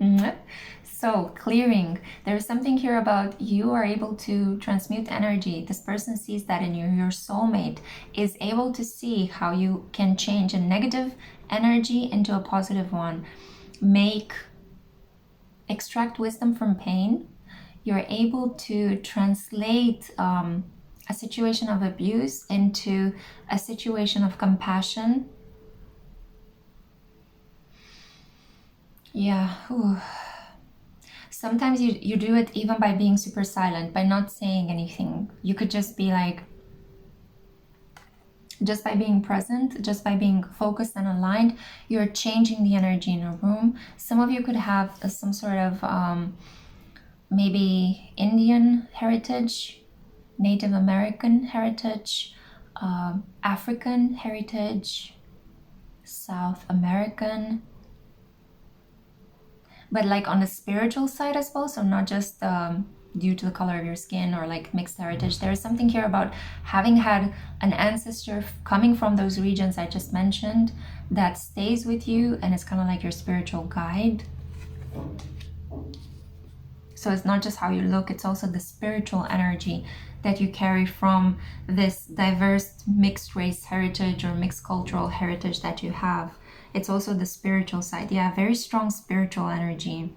So clearing, there's something here about you are able to transmute energy. This person sees that in you. Your soulmate is able to see how you can change a negative energy into a positive one. Extract wisdom from pain. You're able to translate a situation of abuse into a situation of compassion. Yeah. Ooh. Sometimes you do it even by being super silent, by not saying anything. You could just be like, just by being present, just by being focused and aligned, you're changing the energy in a room. Some of you could have some sort of maybe Indian heritage, Native American heritage, African heritage, South American, but like on the spiritual side as well. So not just due to the color of your skin or like mixed heritage. There is something here about having had an ancestor coming from those regions I just mentioned that stays with you, and it's kind of like your spiritual guide. So it's not just how you look, it's also the spiritual energy that you carry from this diverse mixed race heritage or mixed cultural heritage that you have. It's also the spiritual side. Yeah, very strong spiritual energy.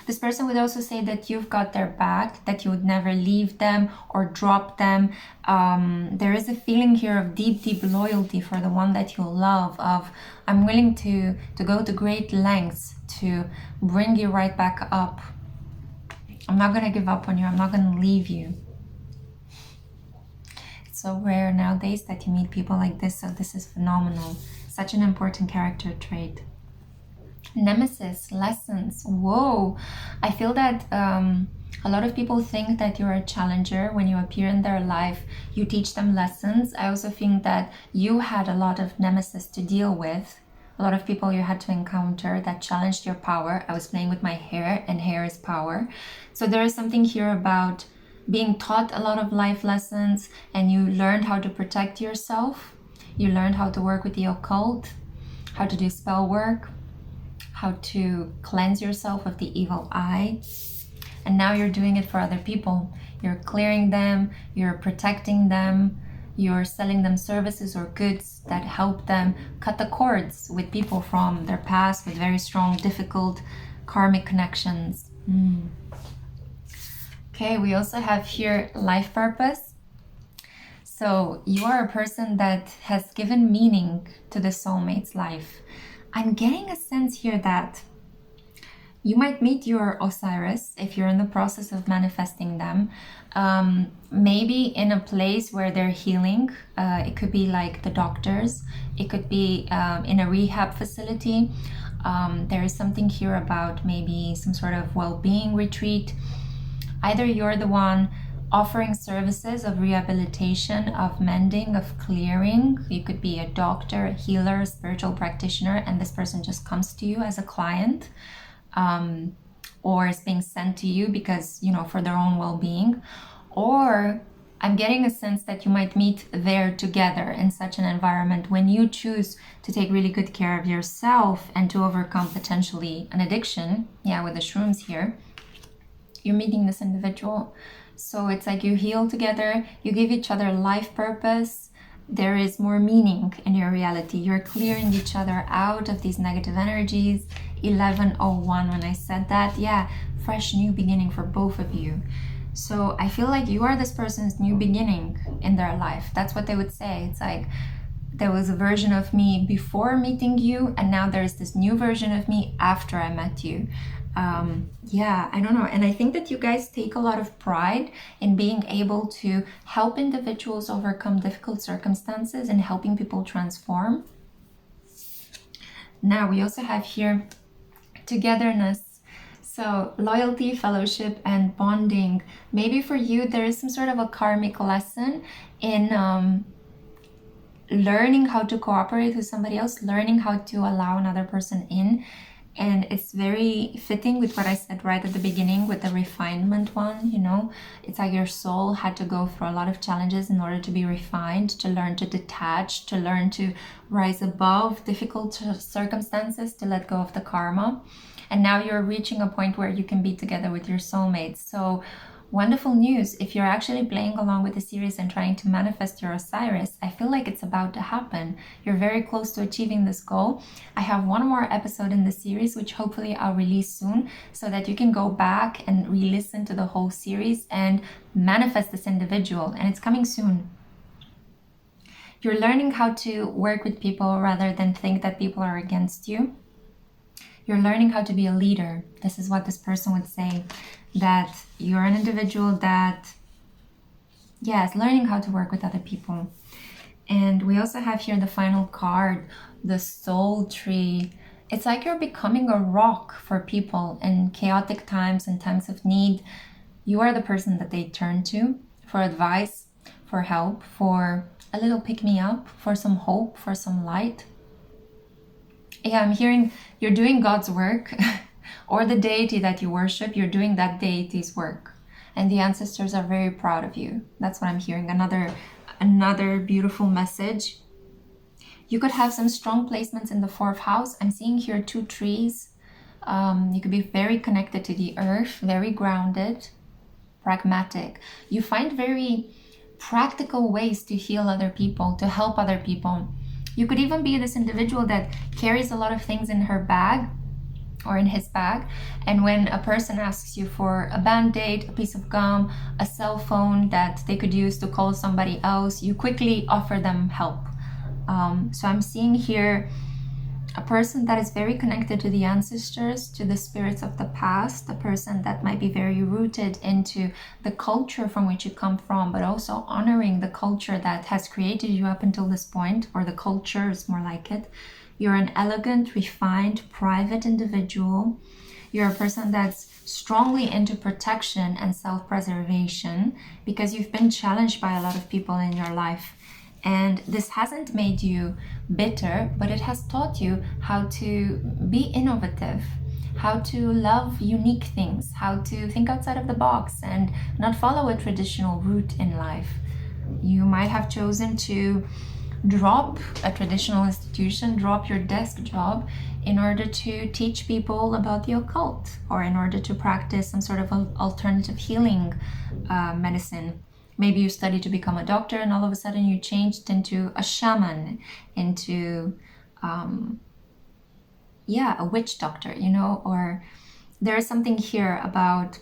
This person would also say that you've got their back, that you would never leave them or drop them. There is a feeling here of deep, deep loyalty for the one that you love, of I'm willing to go to great lengths to bring you right back up. I'm not going to give up on you. I'm not going to leave you. It's so rare nowadays that you meet people like this, so this is phenomenal. Such an important character trait. Nemesis, lessons. Whoa. I feel that a lot of people think that you're a challenger. When you appear in their life, you teach them lessons. I also think that you had a lot of nemesis to deal with. A lot of people you had to encounter that challenged your power. I was playing with my hair, and hair is power. So there is something here about being taught a lot of life lessons, and you learned how to protect yourself. You learned how to work with the occult, how to do spell work, how to cleanse yourself of the evil eye. And now you're doing it for other people. You're clearing them, you're protecting them, you're selling them services or goods that help them cut the cords with people from their past with very strong, difficult karmic connections. Okay, we also have here life purpose. So you are a person that has given meaning to the soulmate's life. I'm getting a sense here that you might meet your Osiris if you're in the process of manifesting them. Maybe in a place where they're healing. It could be like the doctors. It could be in a rehab facility. There is something here about maybe some sort of well-being retreat. Either you're the one offering services of rehabilitation, of mending, of clearing. You could be a doctor, a healer, a spiritual practitioner, and this person just comes to you as a client. Or is being sent to you because, for their own well-being. Or I'm getting a sense that you might meet there together in such an environment when you choose to take really good care of yourself and to overcome potentially an addiction. Yeah, with the shrooms here. You're meeting this individual. So it's like you heal together, you give each other life purpose. There is more meaning in your reality. You're clearing each other out of these negative energies. 1101, when I said that, yeah, fresh new beginning for both of you. So I feel like you are this person's new beginning in their life. That's what they would say. It's like there was a version of me before meeting you, and now there's this new version of me after I met you. Yeah, I don't know. And I think that you guys take a lot of pride in being able to help individuals overcome difficult circumstances and helping people transform. Now we also have here togetherness. So loyalty, fellowship, and bonding. Maybe for you, there is some sort of a karmic lesson in learning how to cooperate with somebody else, learning how to allow another person in. And it's very fitting with what I said right at the beginning with the refinement one, It's like your soul had to go through a lot of challenges in order to be refined, to learn to detach, to learn to rise above difficult circumstances, to let go of the karma. and now you're reaching a point where you can be together with your soulmate. So wonderful news. If you're actually playing along with the series and trying to manifest your Osiris, I feel like it's about to happen. You're very close to achieving this goal. I have one more episode in the series, which hopefully I'll release soon, so that you can go back and re-listen to the whole series and manifest this individual, and it's coming soon. You're learning how to work with people rather than think that people are against you. You're learning how to be a leader. This is what this person would say, that you're an individual that, yes, learning how to work with other people. And we also have here the final card, the soul tree. It's like you're becoming a rock for people in chaotic times and times of need. You are the person that they turn to for advice, for help, for a little pick-me-up, for some hope, for some light. Yeah, I'm hearing you're doing God's work or the deity that you worship, you're doing that deity's work. And the ancestors are very proud of you. That's what I'm hearing. Another beautiful message. You could have some strong placements in the 4th house. I'm seeing here 2 trees. You could be very connected to the earth, very grounded, pragmatic. You find very practical ways to heal other people, to help other people. You could even be this individual that carries a lot of things in her bag or in his bag, and when a person asks you for a band-aid, a piece of gum, a cell phone that they could use to call somebody else, you quickly offer them help. So I'm seeing here a person that is very connected to the ancestors, to the spirits of the past, a person that might be very rooted into the culture from which you come from, but also honoring the culture that has created you up until this point, or the culture is more like it. You're an elegant, refined, private individual. You're a person that's strongly into protection and self-preservation because you've been challenged by a lot of people in your life. And this hasn't made you bitter, but it has taught you how to be innovative, how to love unique things, how to think outside of the box and not follow a traditional route in life. You might have chosen to drop a traditional institution, drop your desk job in order to teach people about the occult, or in order to practice some sort of alternative healing medicine. Maybe you studied to become a doctor and all of a sudden you changed into a shaman, into a witch doctor, or there is something here about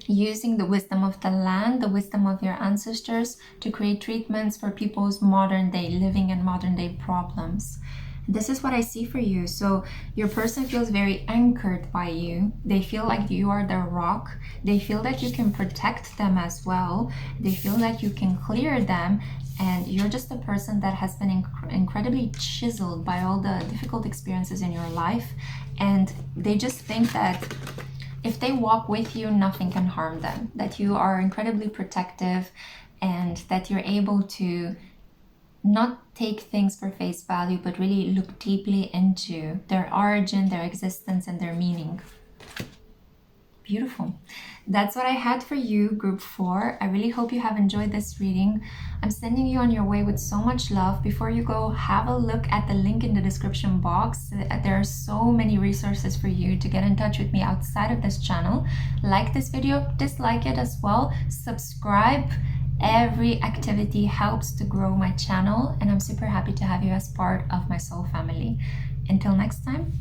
using the wisdom of the land, the wisdom of your ancestors to create treatments for people's modern day living and modern day problems. This is what I see for you. So your person feels very anchored by you. They feel like you are their rock. They feel that you can protect them as well. They feel that you can clear them. And you're just a person that has been incredibly chiseled by all the difficult experiences in your life. And they just think that if they walk with you, nothing can harm them. That you are incredibly protective and that you're able to not take things for face value, but really look deeply into their origin, their existence, and their meaning. Beautiful. That's what I had for you, group 4. I really hope you have enjoyed this reading. I'm sending you on your way with so much love. Before you go, have a look at the link in the description box. There are so many resources for you to get in touch with me outside of this channel. Like this video, dislike it as well. Subscribe. Every activity helps to grow my channel, and I'm super happy to have you as part of my soul family. Until next time,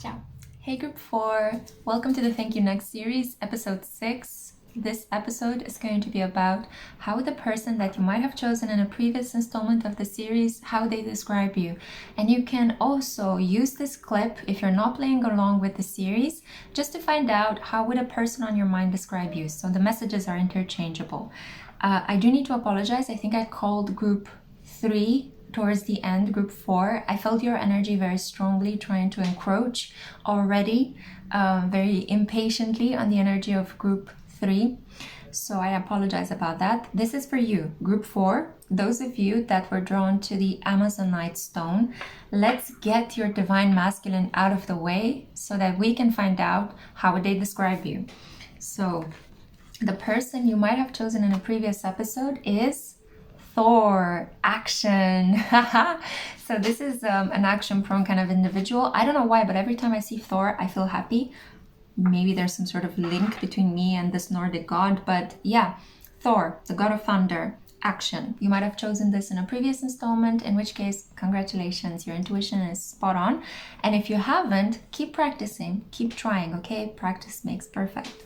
ciao. Hey group 4, welcome to the Thank You Next series, episode 6. This episode is going to be about how the person that you might have chosen in a previous installment of the series, how they describe you. And you can also use this clip if you're not playing along with the series, just to find out how would a person on your mind describe you. So the messages are interchangeable. I do need to apologize. I think I called group 3 towards the end, group 4. I felt your energy very strongly trying to encroach already, very impatiently on the energy of group 3. So I apologize about that. This is for you, group 4, those of you that were drawn to the Amazonite stone. Let's get your divine masculine out of the way so that we can find out how they describe you. So the person you might have chosen in a previous episode is Thor, action. So this is an action-prone kind of individual. I don't know why, but every time I see Thor, I feel happy. Maybe there's some sort of link between me and this Nordic god, but yeah, Thor, the god of thunder, action. You might have chosen this in a previous installment, in which case, congratulations, your intuition is spot on. And if you haven't, keep practicing, keep trying, okay? Practice makes perfect.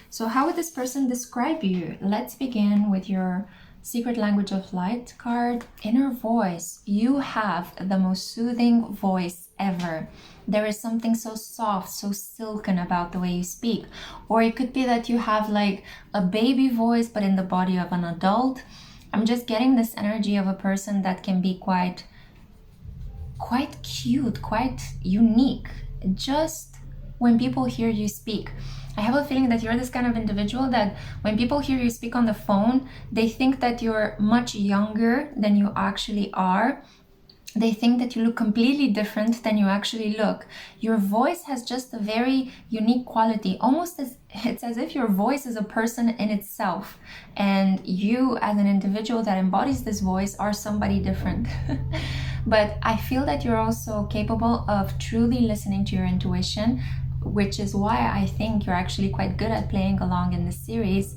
So how would this person describe you? Let's begin with your Secret Language of Light card, inner voice. You have the most soothing voice ever. There is something so soft, so silken about the way you speak. Or it could be that you have like a baby voice, but in the body of an adult. I'm just getting this energy of a person that can be quite cute, quite unique. Just when people hear you speak. I have a feeling that you're this kind of individual that when people hear you speak on the phone, they think that you're much younger than you actually are. They think that you look completely different than you actually look. Your voice has just a very unique quality, almost as it's as if your voice is a person in itself. And you as an individual that embodies this voice are somebody different. But I feel that you're also capable of truly listening to your intuition, which is why I think you're actually quite good at playing along in this series.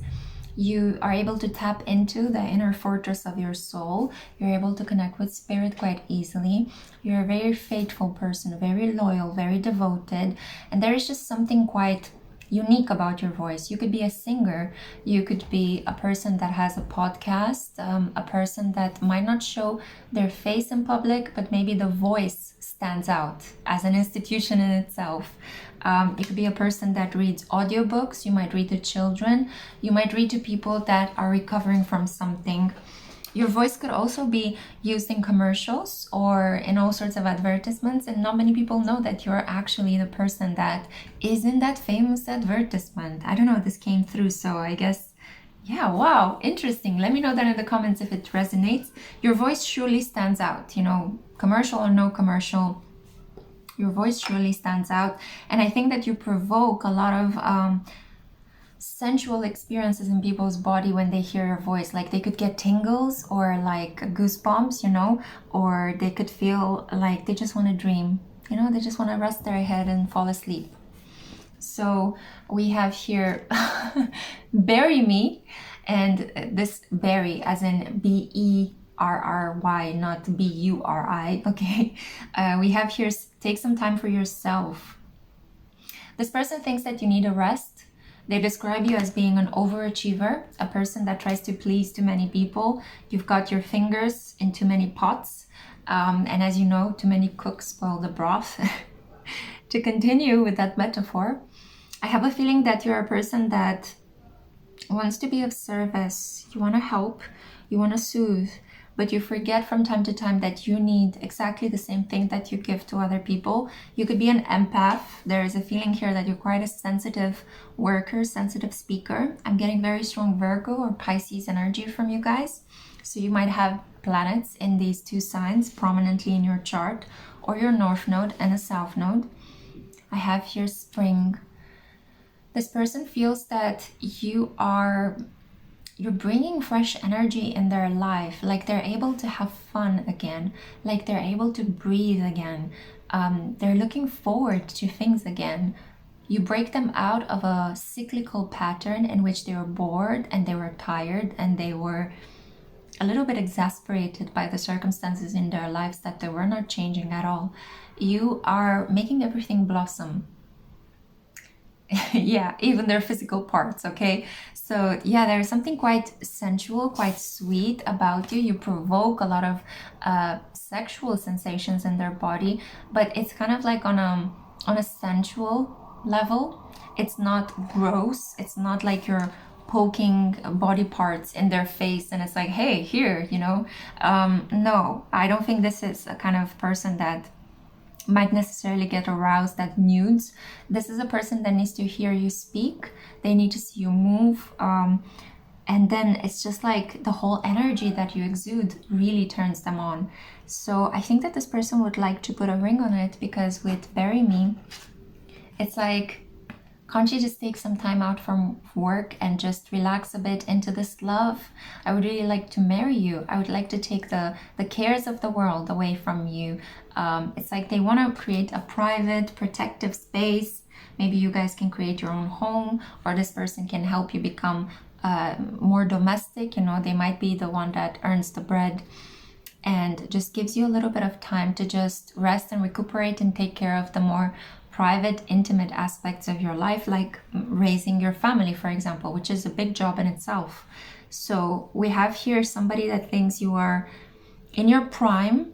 You are able to tap into the inner fortress of your soul. You're able to connect with spirit quite easily. You're a very faithful person, very loyal, very devoted. And there is just something quite unique about your voice. You could be a singer. You could be a person that has a podcast, a person that might not show their face in public, but maybe the voice stands out as an institution in itself. You could be a person that reads audiobooks. You might read to children. You might read to people that are recovering from something. Your voice could also be used in commercials or in all sorts of advertisements, and not many people know that you're actually the person that is in that famous advertisement. I don't know, this came through, so I guess, yeah, wow, interesting. Let me know that in the comments if it resonates. Your voice surely stands out, you know, commercial or no commercial. Your voice surely stands out. And I think that you provoke a lot of sensual experiences in people's body when they hear your voice. Like they could get tingles or like goosebumps, you know, or they could feel like they just want to dream, you know, they just want to rest their head and fall asleep. So we have here Bury Me, and this bury as in B-E-R-R-Y, not B-U-R-I, okay? We have here, take some time for yourself. This person thinks that you need a rest. They describe you as being an overachiever, a person that tries to please too many people. You've got your fingers in too many pots. And as you know, too many cooks spoil the broth. To continue with that metaphor, I have a feeling that you're a person that wants to be of service. You want to help, you want to soothe, but you forget from time to time that you need exactly the same thing that you give to other people. You could be an empath. There is a feeling here that you're quite a sensitive worker, sensitive speaker. I'm getting very strong Virgo or Pisces energy from you guys. So you might have planets in these two signs prominently in your chart, or your north node and a south node. I have here spring. This person feels that you're bringing fresh energy in their life, like they're able to have fun again, like they're able to breathe again. They're looking forward to things again. You break them out of a cyclical pattern in which they were bored and they were tired and they were a little bit exasperated by the circumstances in their lives that they were not changing at all. You are making everything blossom. Yeah, even their physical parts, okay? So yeah, there's something quite sensual, quite sweet about you. You provoke a lot of sexual sensations in their body, but it's kind of like on a sensual level. It's not gross. It's not like you're poking body parts in their face and it's like, hey, here, you know. No, I don't think this is a kind of person that might necessarily get aroused at nudes. This is a person that needs to hear you speak. They need to see you move. And then it's just like the whole energy that you exude really turns them on. So I think that this person would like to put a ring on it, because with Bury Me, it's like Can't you just take some time out from work and just relax a bit into this love? I would really like to marry you. I would like to take the cares of the world away from you. It's like they want to create a private, protective space. Maybe you guys can create your own home, or this person can help you become more domestic. You know, they might be the one that earns the bread and just gives you a little bit of time to just rest and recuperate and take care of the more private, intimate aspects of your life, like raising your family, for example, which is a big job in itself. So we have here somebody that thinks you are in your prime.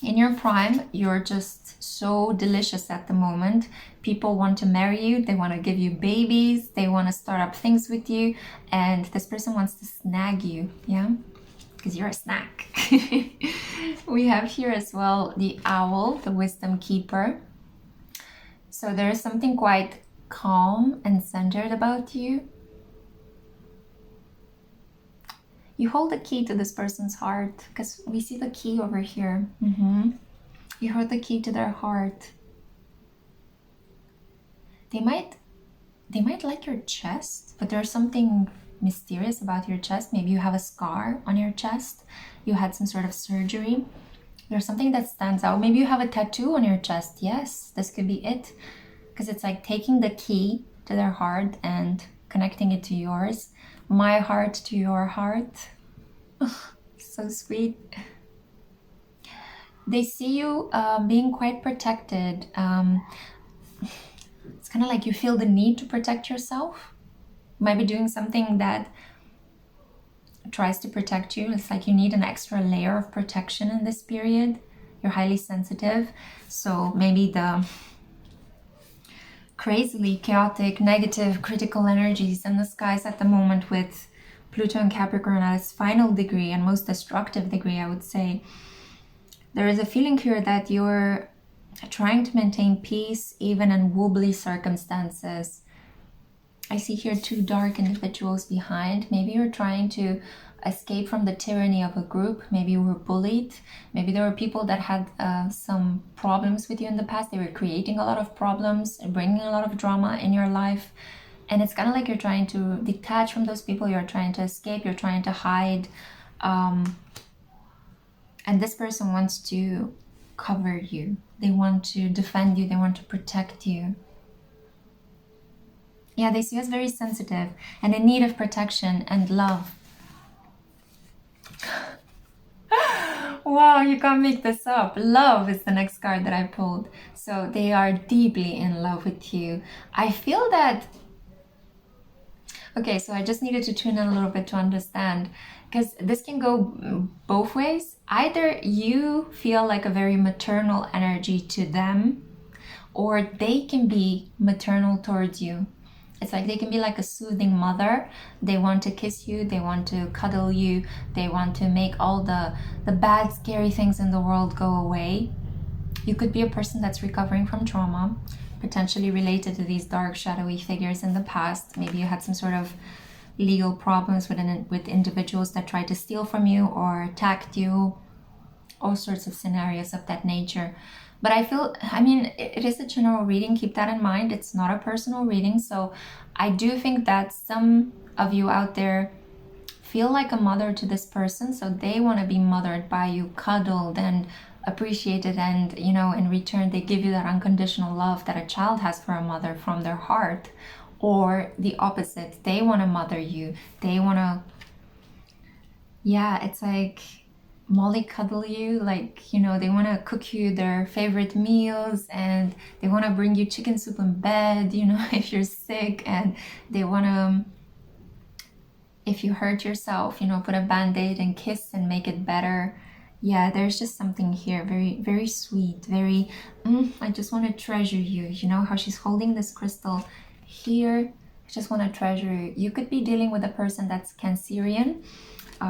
In your prime, you're just so delicious at the moment. People want to marry you, they want to give you babies, they want to start up things with you, and this person wants to snag you, yeah? Because you're a snack. We have here as well the owl, the wisdom keeper. So there is something quite calm and centered about you. You hold the key to this person's heart, because we see the key over here. You hold the key to their heart. They might like your chest, but there's something mysterious about your chest. Maybe you have a scar on your chest. You had some sort of surgery. There's something that stands out. Maybe you have a tattoo on your chest. Yes, this could be it. Because it's like taking the key to their heart and connecting it to yours. My heart to your heart. So sweet. They see you being quite protected. It's kind of like you feel the need to protect yourself. You might be doing something that tries to protect you. It's like you need an extra layer of protection in this period. You're highly sensitive, so maybe the crazily chaotic, negative, critical energies in the skies at the moment, with Pluto and Capricorn at its final degree and most destructive degree, I would say. There is a feeling here that you're trying to maintain peace even in wobbly circumstances. I see here two dark individuals behind. Maybe you're trying to escape from the tyranny of a group. Maybe you were bullied. Maybe there were people that had some problems with you in the past. They were creating a lot of problems and bringing a lot of drama in your life. And it's kind of like you're trying to detach from those people. You're trying to escape. You're trying to hide. And this person wants to cover you. They want to defend you. They want to protect you. Yeah, they see us very sensitive and in need of protection and love. Wow, you can't make this up. Love is the next card that I pulled. So they are deeply in love with you. I feel that... Okay, so I just needed to tune in a little bit to understand, because this can go both ways. Either you feel like a very maternal energy to them, or they can be maternal towards you. It's like they can be like a soothing mother. They want to kiss you, they want to cuddle you, they want to make all the bad, scary things in the world go away. You could be a person that's recovering from trauma, potentially related to these dark, shadowy figures in the past. Maybe you had some sort of legal problems with individuals that tried to steal from you or attacked you, all sorts of scenarios of that nature. But I mean, it is a general reading. Keep that in mind. It's not a personal reading. So I do think that some of you out there feel like a mother to this person. So they want to be mothered by you, cuddled and appreciated. And, you know, in return, they give you that unconditional love that a child has for a mother from their heart. Or the opposite. They want to mother you. They want to... Yeah, it's like... mollycoddle you, like, you know, they want to cook you their favorite meals, and they want to bring you chicken soup in bed, you know, if you're sick, and they want to, if you hurt yourself, you know, put a band-aid and kiss and make it better. Yeah, there's just something here very, very sweet, very I just want to treasure you. You know how she's holding this crystal here? I just want to treasure you. You could be dealing with a person that's Cancerian.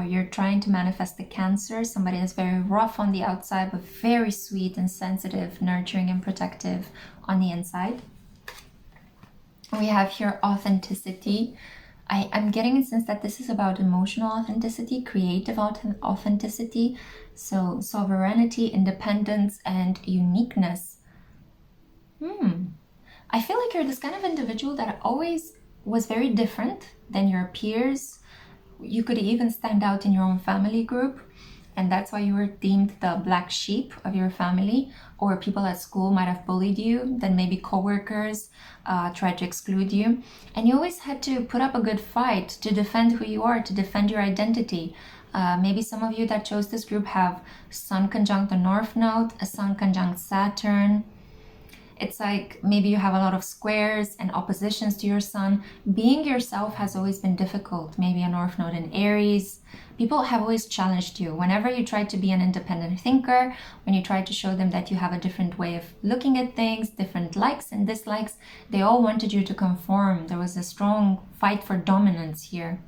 You're trying to manifest the Cancer, somebody that's very rough on the outside, but very sweet and sensitive, nurturing and protective on the inside. We have here authenticity. I'm getting a sense that this is about emotional authenticity, creative authenticity, so sovereignty, independence, and uniqueness. I feel like you're this kind of individual that always was very different than your peers. You could even stand out in your own family group, and that's why you were deemed the black sheep of your family, or people at school might have bullied you, then maybe coworkers tried to exclude you, and you always had to put up a good fight to defend who you are, to defend your identity. Maybe some of you that chose this group have Sun conjunct the North Node, a Sun conjunct Saturn. It's like maybe you have a lot of squares and oppositions to your Sun. Being yourself has always been difficult. Maybe a North Node in Aries. People have always challenged you. Whenever you try to be an independent thinker, when you try to show them that you have a different way of looking at things, different likes and dislikes, they all wanted you to conform. There was a strong fight for dominance here.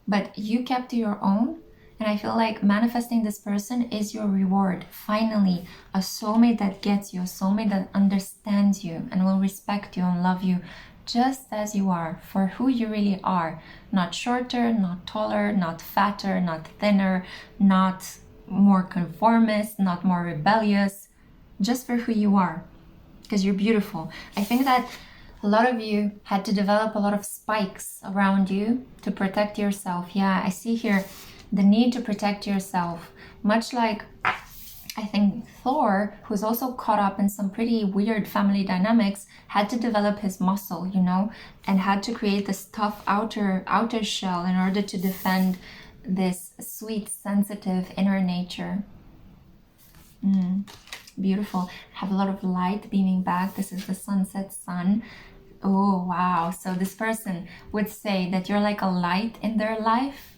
But you kept to your own. And I feel like manifesting this person is your reward. Finally, a soulmate that gets you, a soulmate that understands you and will respect you and love you just as you are, for who you really are. Not shorter, not taller, not fatter, not thinner, not more conformist, not more rebellious, just for who you are, because you're beautiful. I think that a lot of you had to develop a lot of spikes around you to protect yourself. Yeah, I see here the need to protect yourself, much like I think Thor, who's also caught up in some pretty weird family dynamics, had to develop his muscle, you know, and had to create this tough outer shell in order to defend this sweet, sensitive inner nature. Beautiful. Have a lot of light beaming back. This is the sunset sun. Oh, wow. So this person would say that you're like a light in their life,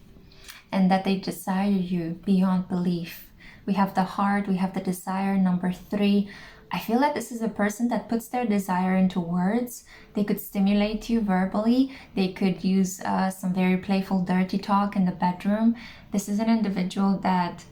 and that they desire you beyond belief. We have the heart, we have the desire, number 3. I feel like this is a person that puts their desire into words. They could stimulate you verbally. They could use some very playful, dirty talk in the bedroom. This is an individual that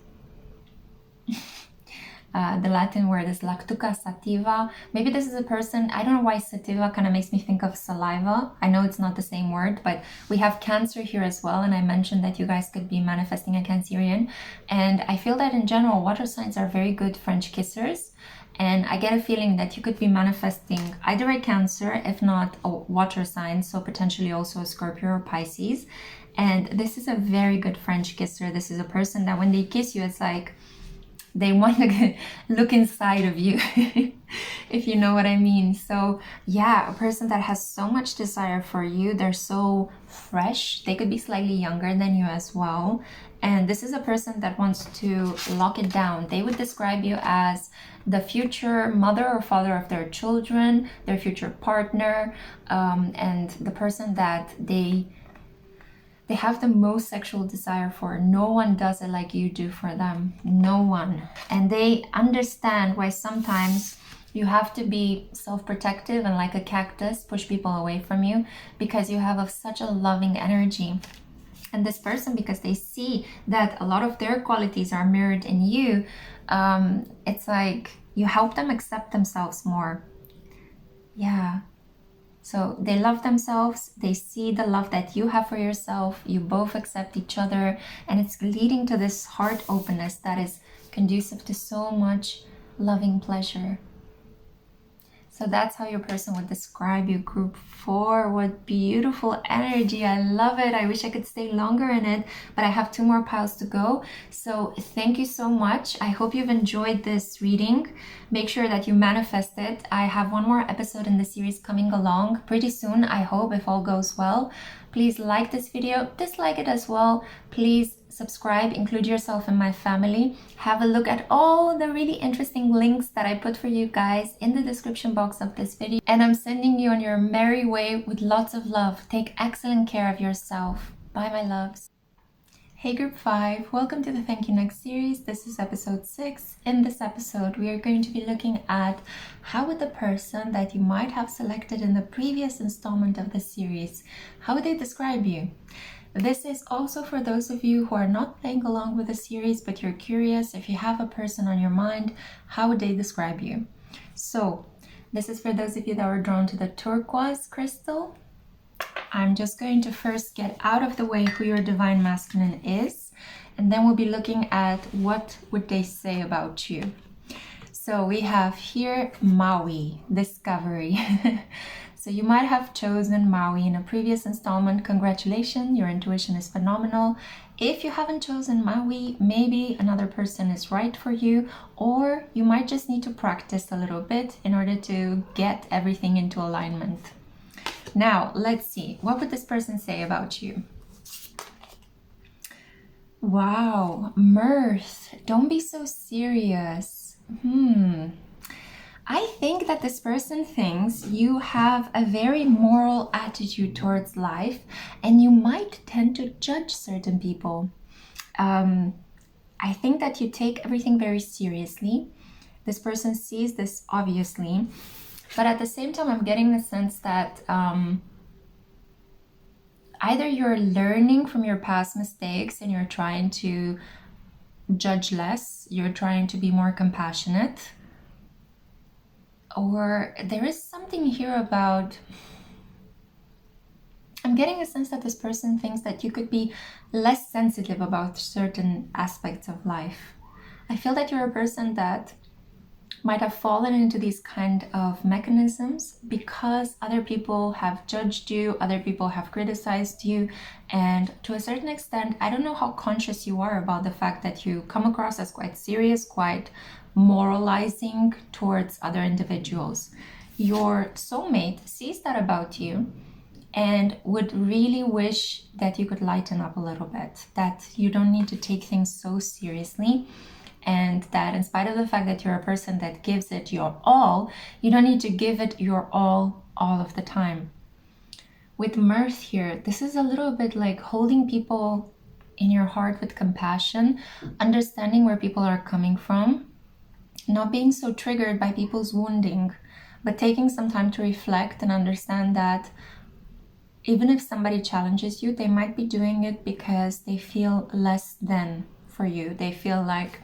the Latin word is lactuca sativa. Maybe this is a person, I don't know why sativa kind of makes me think of saliva. I know it's not the same word, but we have Cancer here as well. And I mentioned that you guys could be manifesting a Cancerian. And I feel that in general, water signs are very good French kissers. And I get a feeling that you could be manifesting either a Cancer, if not a water sign, so potentially also a Scorpio or Pisces. And this is a very good French kisser. This is a person that when they kiss you, it's like they want to look inside of you, if you know what I mean. So yeah, a person that has so much desire for you. They're so fresh. They could be slightly younger than you as well. And this is a person that wants to lock it down. They would describe you as the future mother or father of their children, their future partner, and the person that they have the most sexual desire for. No one does it like you do for them. No one. And they understand why sometimes you have to be self-protective and like a cactus push people away from you, because you have such a loving energy. And this person, because they see that a lot of their qualities are mirrored in you, it's like you help them accept themselves more. Yeah. So they love themselves, they see the love that you have for yourself, you both accept each other, and it's leading to this heart openness that is conducive to so much loving pleasure. So that's how your person would describe you. Group 4, what beautiful energy. I love it. I wish I could stay longer in it, but I have 2 more piles to go. So thank you so much. I hope you've enjoyed this reading. Make sure that you manifest it. I have 1 more episode in the series coming along pretty soon, I hope, if all goes well. Please like this video, dislike it as well. Please subscribe, include yourself in my family. Have a look at all the really interesting links that I put for you guys in the description box of this video. And I'm sending you on your merry way with lots of love. Take excellent care of yourself. Bye, my loves. Hey Group 5, welcome to the Thank You Next series. This is episode 6. In this episode, we are going to be looking at how would the person that you might have selected in the previous installment of the series, how would they describe you? This is also for those of you who are not playing along with the series, but you're curious if you have a person on your mind, how would they describe you? So this is for those of you that were drawn to the turquoise crystal. I'm just going to first get out of the way who your divine masculine is, and then we'll be looking at what would they say about you. So So we have here Maui, discovery. So you might have chosen Maui in a previous installment. Congratulations, your intuition is phenomenal. If you haven't chosen Maui, maybe another person is right for you, or you might just need to practice a little bit in order to get everything into alignment. Now, let's see. What would this person say about you? Wow, mirth. Don't be so serious. I think that this person thinks you have a very moral attitude towards life, and you might tend to judge certain people. I think that you take everything very seriously. This person sees this obviously, but at the same time, I'm getting the sense that either you're learning from your past mistakes and you're trying to judge less, you're trying to be more compassionate, or there is something here about, I'm getting a sense that this person thinks that you could be less sensitive about certain aspects of life. I feel that you're a person that might have fallen into these kind of mechanisms because other people have judged you, other people have criticized you, and to a certain extent, I don't know how conscious you are about the fact that you come across as quite serious, quite moralizing towards other individuals. Your soulmate sees that about you and would really wish that you could lighten up a little bit, that you don't need to take things so seriously, and that in spite of the fact that you're a person that gives it your all, you don't need to give it your all of the time. With mirth here, this is a little bit like holding people in your heart with compassion, understanding where people are coming from, not being so triggered by people's wounding, but taking some time to reflect and understand that even if somebody challenges you, they might be doing it because they feel less than for you. They feel like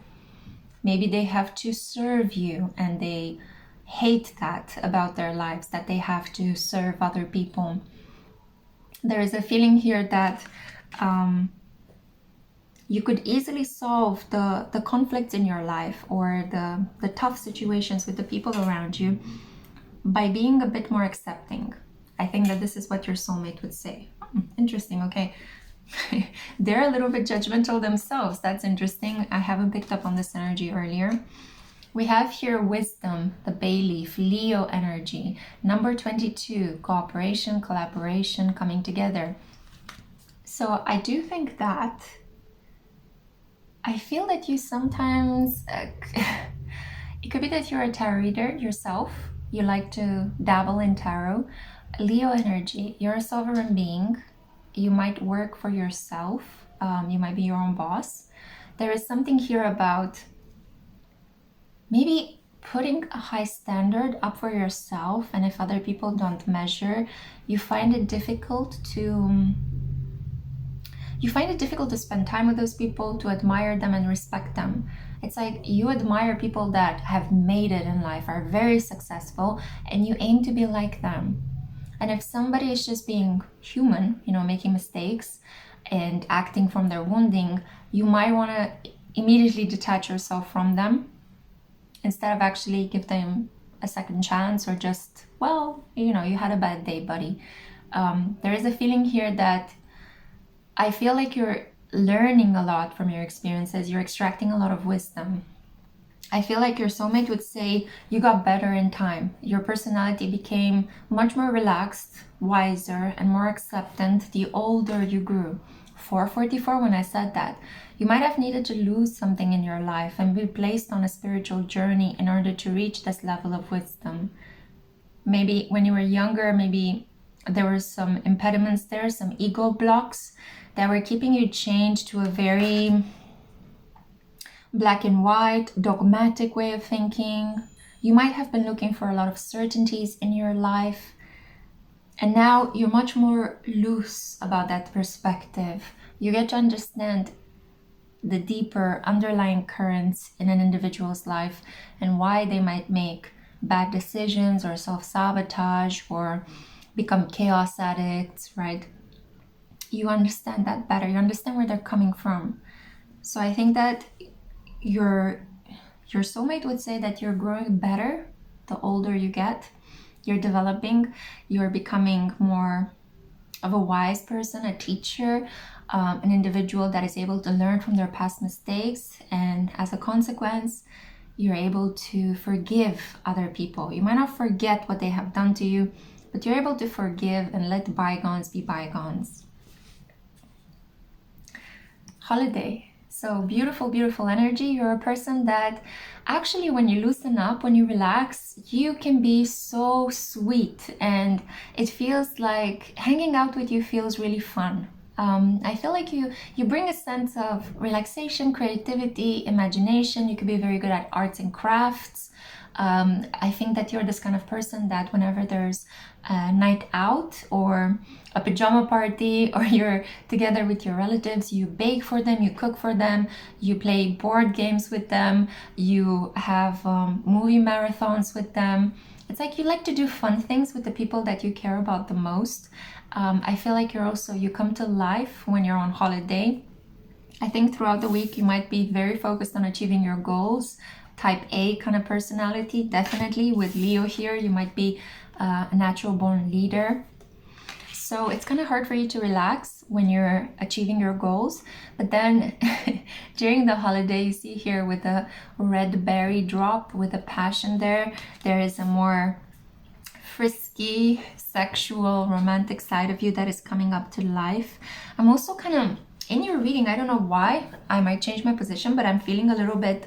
maybe they have to serve you and they hate that about their lives, that they have to serve other people. There is a feeling here that you could easily solve the conflicts in your life or the tough situations with the people around you by being a bit more accepting. I think that this is what your soulmate would say. Interesting, okay. They're a little bit judgmental themselves. That's interesting. I haven't picked up on this energy earlier. We have here wisdom, the bay leaf, Leo energy. Number 22, cooperation, collaboration, coming together. So I do think that I feel that you sometimes, it could be that you're a tarot reader yourself. You like to dabble in tarot. Leo energy, you're a sovereign being. You might work for yourself. You might be your own boss. There is something here about maybe putting a high standard up for yourself, and if other people don't measure, you find it difficult to spend time with those people, to admire them and respect them. It's like you admire people that have made it in life, are very successful, and you aim to be like them. And if somebody is just being human, making mistakes and acting from their wounding, you might want to immediately detach yourself from them instead of actually give them a second chance, or just, well, you had a bad day, buddy. There is a feeling here that I feel like you're learning a lot from your experiences. You're extracting a lot of wisdom. I feel like your soulmate would say you got better in time. Your personality became much more relaxed, wiser, and more acceptant the older you grew. 444, when I said that, you might have needed to lose something in your life and be placed on a spiritual journey in order to reach this level of wisdom. Maybe when you were younger, maybe there were some impediments there, some ego blocks that were keeping you chained to a very black and white, dogmatic way of thinking. You might have been looking for a lot of certainties in your life, and now you're much more loose about that perspective. You get to understand the deeper underlying currents in an individual's life and why they might make bad decisions or self-sabotage or become chaos addicts, right? You understand that better. You understand where they're coming from. So I think that you're Your soulmate would say that you're growing better the older you get. You're developing, you're becoming more of a wise person, a teacher, an individual that is able to learn from their past mistakes. And as a consequence, you're able to forgive other people. You might not forget what they have done to you, but you're able to forgive and let bygones be bygones. Holiday. So beautiful, beautiful energy. You're a person that actually, when you loosen up, when you relax, you can be so sweet, and it feels like hanging out with you feels really fun. I feel like you bring a sense of relaxation, creativity, imagination. You could be very good at arts and crafts. I think that you're this kind of person that whenever there's a night out or a pajama party, or you're together with your relatives, you bake for them, you cook for them, you play board games with them, you have movie marathons with them. It's like you like to do fun things with the people that you care about the most. I feel like you come to life when you're on holiday. I think throughout the week you might be very focused on achieving your goals. Type A kind of personality, definitely. With Leo here, you might be a natural born leader. So it's kind of hard for you to relax when you're achieving your goals. But then during the holiday, you see here with a red berry drop with a passion there is a more frisky, sexual, romantic side of you that is coming up to life. I'm also kind of, in your reading, I don't know why, I might change my position, but I'm feeling a little bit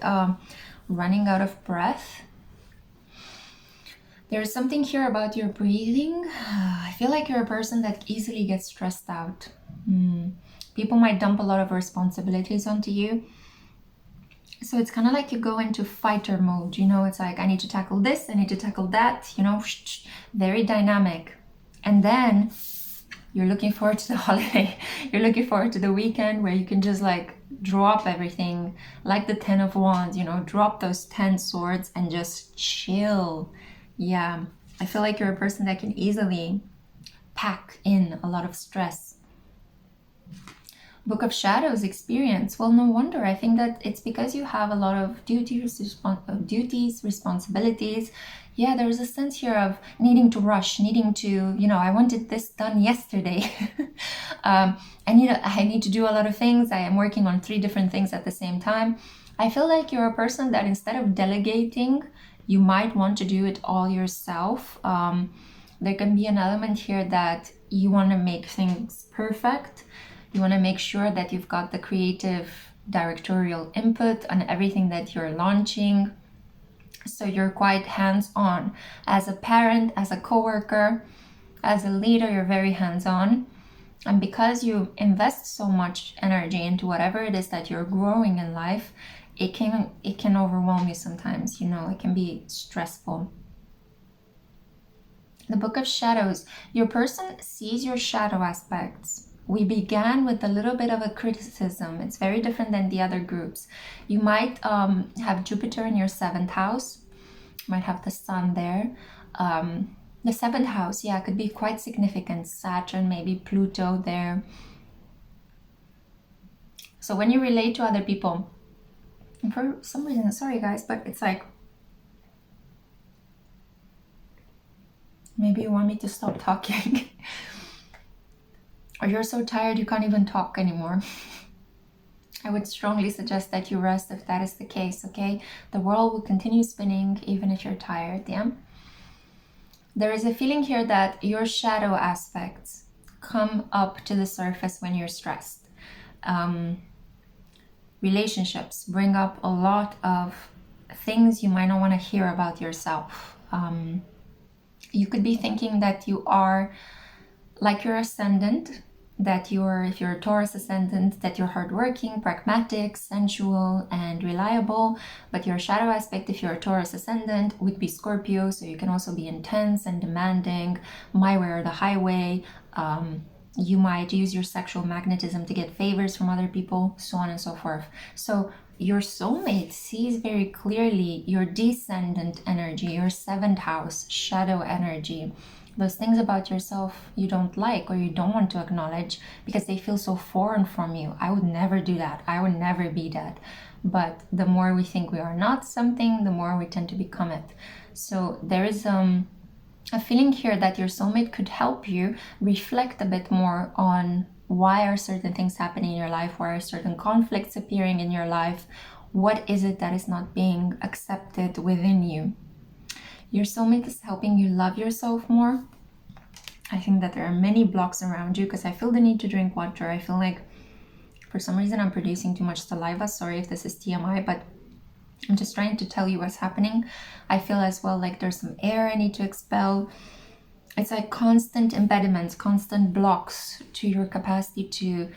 running out of breath. There's something here about your breathing. I feel like you're a person that easily gets stressed out. People might dump a lot of responsibilities onto you. So it's kind of like you go into fighter mode, you know, it's like, I need to tackle this, I need to tackle that, you know, very dynamic. And then you're looking forward to the holiday. You're looking forward to the weekend where you can just like drop everything, like the 10 of Wands, you know, drop those 10 swords and just chill. Yeah, I feel like you're a person that can easily pack in a lot of stress. Book of Shadows experience. Well, no wonder. I think that it's because you have a lot of duties, responsibilities. Yeah, there's a sense here of needing to rush, needing to, you know, I wanted this done yesterday. I need to do a lot of things. I am working on 3 different things at the same time. I feel like you're a person that instead of delegating, you might want to do it all yourself. There can be an element here that you want to make things perfect. You want to make sure that you've got the creative directorial input on everything that you're launching. So you're quite hands-on. As a parent, as a coworker, as a leader, you're very hands-on. And because you invest so much energy into whatever it is that you're growing in life, it can overwhelm you sometimes, you know, it can be stressful. The Book of Shadows. Your person sees your shadow aspects. We began with a little bit of a criticism. It's very different than the other groups. You might have Jupiter in your 7th house. You might have the Sun there. The 7th house, yeah, could be quite significant. Saturn, maybe Pluto there. So when you relate to other people, and for some reason, sorry guys, but it's like, maybe you want me to stop talking. Or you're so tired you can't even talk anymore. I would strongly suggest that you rest if that is the case, okay? The world will continue spinning even if you're tired, yeah? There is a feeling here that your shadow aspects come up to the surface when you're stressed. Relationships bring up a lot of things you might not want to hear about yourself. You could be thinking that you are like your ascendant, that if you're a Taurus ascendant, that you're hardworking, pragmatic, sensual, and reliable. But your shadow aspect, if you're a Taurus ascendant, would be Scorpio. So you can also be intense and demanding, my way or the highway. You might use your sexual magnetism to get favors from other people, so on and so forth. So your soulmate sees very clearly your descendant energy, your 7th house shadow energy. those things about yourself you don't like or you don't want to acknowledge because they feel so foreign from you. I would never do that. I would never be that. But the more we think we are not something, the more we tend to become it. So there is a feeling here that your soulmate could help you reflect a bit more on why are certain things happening in your life, why are certain conflicts appearing in your life, what is it that is not being accepted within you. Your soulmate is helping you love yourself more. I think that there are many blocks around you because I feel the need to drink water. I feel like for some reason I'm producing too much saliva. Sorry if this is TMI, but I'm just trying to tell you what's happening. I feel as well like there's some air I need to expel. It's like constant impediments, constant blocks to your capacity to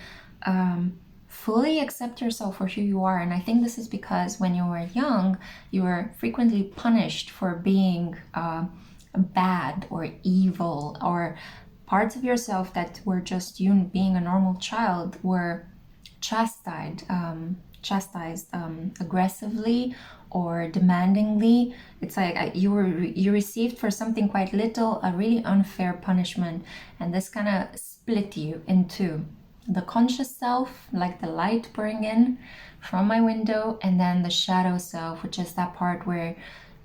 fully accept yourself for who you are. And I think this is because when you were young, you were frequently punished for being bad or evil, or parts of yourself that were just you being a normal child were chastised aggressively or demandingly. It's like you received for something quite little a really unfair punishment, and this kind of split you into the conscious self, like the light pouring in from my window, and then the shadow self, which is that part where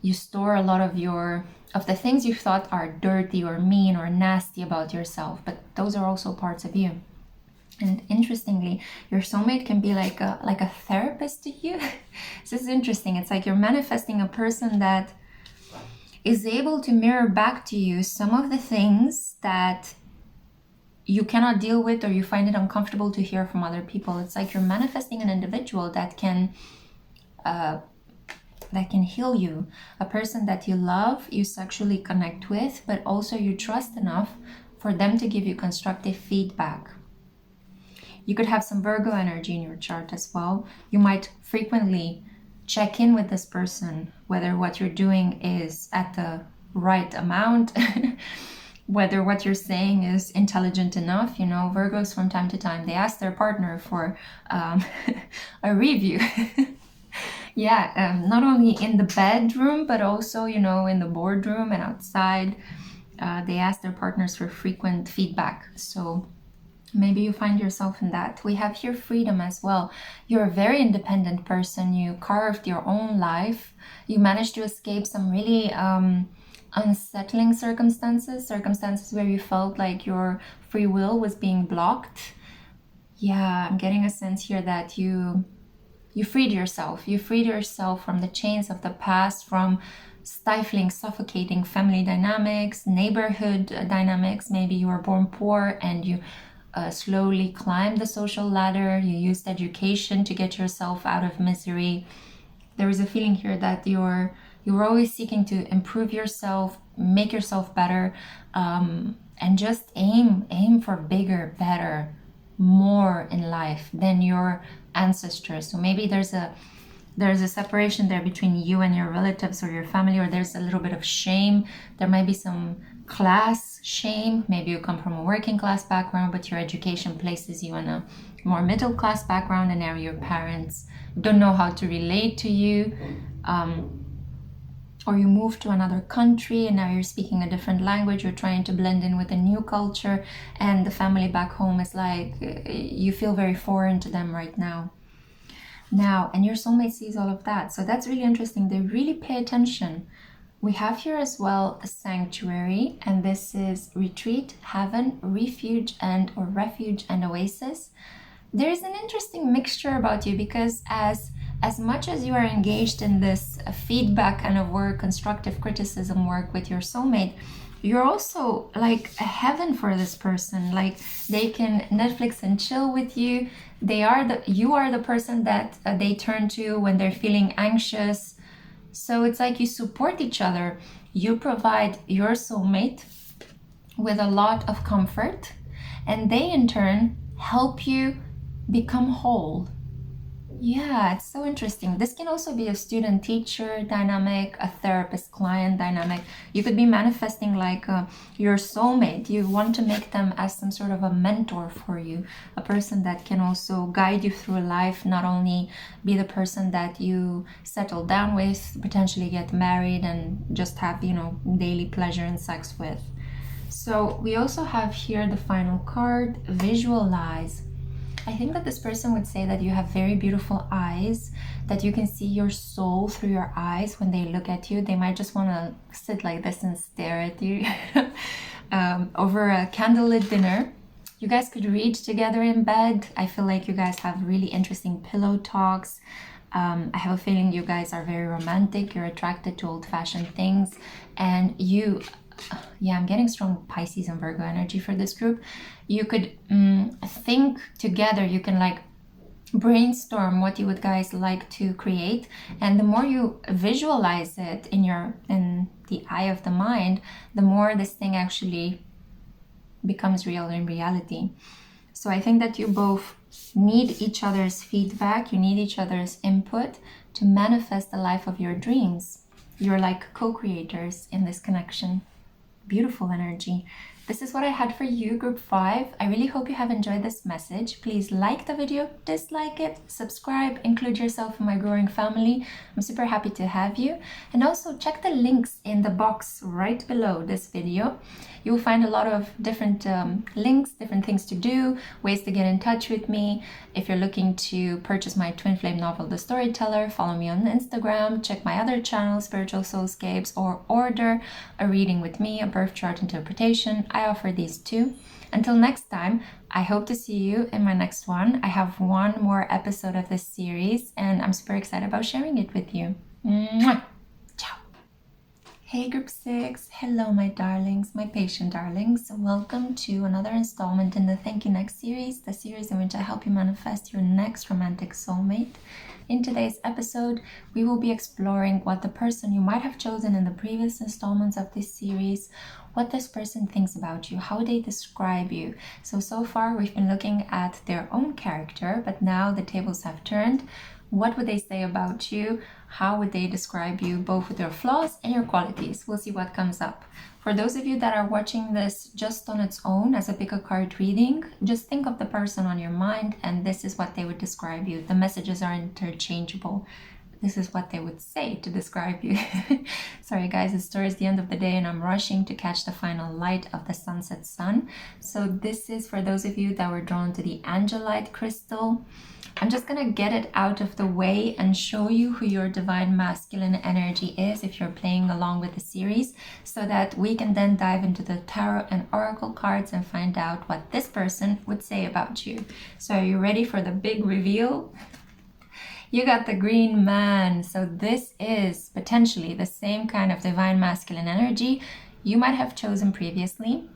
you store a lot of the things you thought are dirty or mean or nasty about yourself, but those are also parts of you. And interestingly, your soulmate can be like a therapist to you. This is interesting. It's like you're manifesting a person that is able to mirror back to you some of the things that you cannot deal with or you find it uncomfortable to hear from other people. It's like you're manifesting an individual that can heal you, a person that you love, you sexually connect with, but also you trust enough for them to give you constructive feedback. You could have some Virgo energy in your chart as well. You might frequently check in with this person, whether what you're doing is at the right amount, whether what you're saying is intelligent enough. You know, Virgos from time to time, they ask their partner for a review. Yeah, not only in the bedroom, but also, you know, in the boardroom and outside. They ask their partners for frequent feedback. So maybe you find yourself in that. We have here freedom as well. You're a very independent person. You carved your own life. You managed to escape some really unsettling circumstances where you felt like your free will was being blocked. Yeah, I'm getting a sense here that you freed yourself. You freed yourself from the chains of the past, from stifling, suffocating family dynamics, neighborhood dynamics. Maybe you were born poor and you slowly climbed the social ladder. You used education to get yourself out of misery. There is a feeling here that you were always seeking to improve yourself, make yourself better, and just aim for bigger, better, more in life than your ancestors. So maybe there's a separation there between you and your relatives or your family, or there's a little bit of shame. There might be some class shame. Maybe you come from a working class background, but your education places you in a more middle class background, and now your parents don't know how to relate to you, or you move to another country and now you're speaking a different language. You're trying to blend in with a new culture, and the family back home is like, you feel very foreign to them right now. And your soulmate sees all of that. So that's really interesting. They really pay attention. We have here as well a sanctuary, and this is retreat, haven, refuge and oasis. There is an interesting mixture about you, because as much as you are engaged in this feedback kind of work, constructive criticism work with your soulmate, you're also like a heaven for this person. Like, they can Netflix and chill with you. You are the person that they turn to when they're feeling anxious. So it's like you support each other. You provide your soulmate with a lot of comfort, and they in turn help you become whole. Yeah, it's so interesting. This can also be a student-teacher dynamic, a therapist-client dynamic. You could be manifesting like your soulmate. You want to make them as some sort of a mentor for you, a person that can also guide you through life, not only be the person that you settle down with, potentially get married and just have, daily pleasure and sex with. So we also have here the final card, visualize. I think that this person would say that you have very beautiful eyes, that you can see your soul through your eyes when they look at you. They might just want to sit like this and stare at you over a candlelit dinner. You guys could read together in bed. I feel like you guys have really interesting pillow talks. I have a feeling you guys are very romantic. You're attracted to old-fashioned things. And you, yeah, I'm getting strong Pisces and Virgo energy for this group. You could think together. You can like brainstorm what you would guys like to create. And the more you visualize it in the eye of the mind, the more this thing actually becomes real in reality. So I think that you both need each other's feedback, you need each other's input to manifest the life of your dreams. You're like co-creators in this connection. Beautiful energy. This is what I had for you, group 5. I really hope you have enjoyed this message. Please like the video, dislike it, subscribe, include yourself in my growing family. I'm super happy to have you. And also check the links in the box right below this video. You will find a lot of different links, different things to do, ways to get in touch with me. If you're looking to purchase my twin flame novel, The Storyteller, follow me on Instagram, check my other channel, Spiritual Soulscapes, or order a reading with me, a birth chart interpretation. I offer these too. Until next time, I hope to see you in my next one. I have one more episode of this series, and I'm super excited about sharing it with you. Mwah! Ciao! Hey group 6, hello my darlings, my patient darlings. Welcome to another installment in the Thank You Next series, the series in which I help you manifest your next romantic soulmate. In today's episode, we will be exploring what the person you might have chosen in the previous installments of this series, what this person thinks about you, how they describe you. So far we've been looking at their own character, but now the tables have turned. What would they say about you? How would they describe you, both with your flaws and your qualities? We'll see what comes up. For those of you that are watching this just on its own as a pick-a-card reading, just think of the person on your mind and this is what they would describe you. The messages are interchangeable. This is what they would say to describe you. Sorry guys, it's towards the end of the day and I'm rushing to catch the final light of the sunset sun. So this is for those of you that were drawn to the Angelite crystal. I'm just gonna get it out of the way and show you who your divine masculine energy is if you're playing along with the series, so that we can then dive into the tarot and oracle cards and find out what this person would say about you. So are you ready for the big reveal? You got the green man. So this is potentially the same kind of divine masculine energy you might have chosen previously.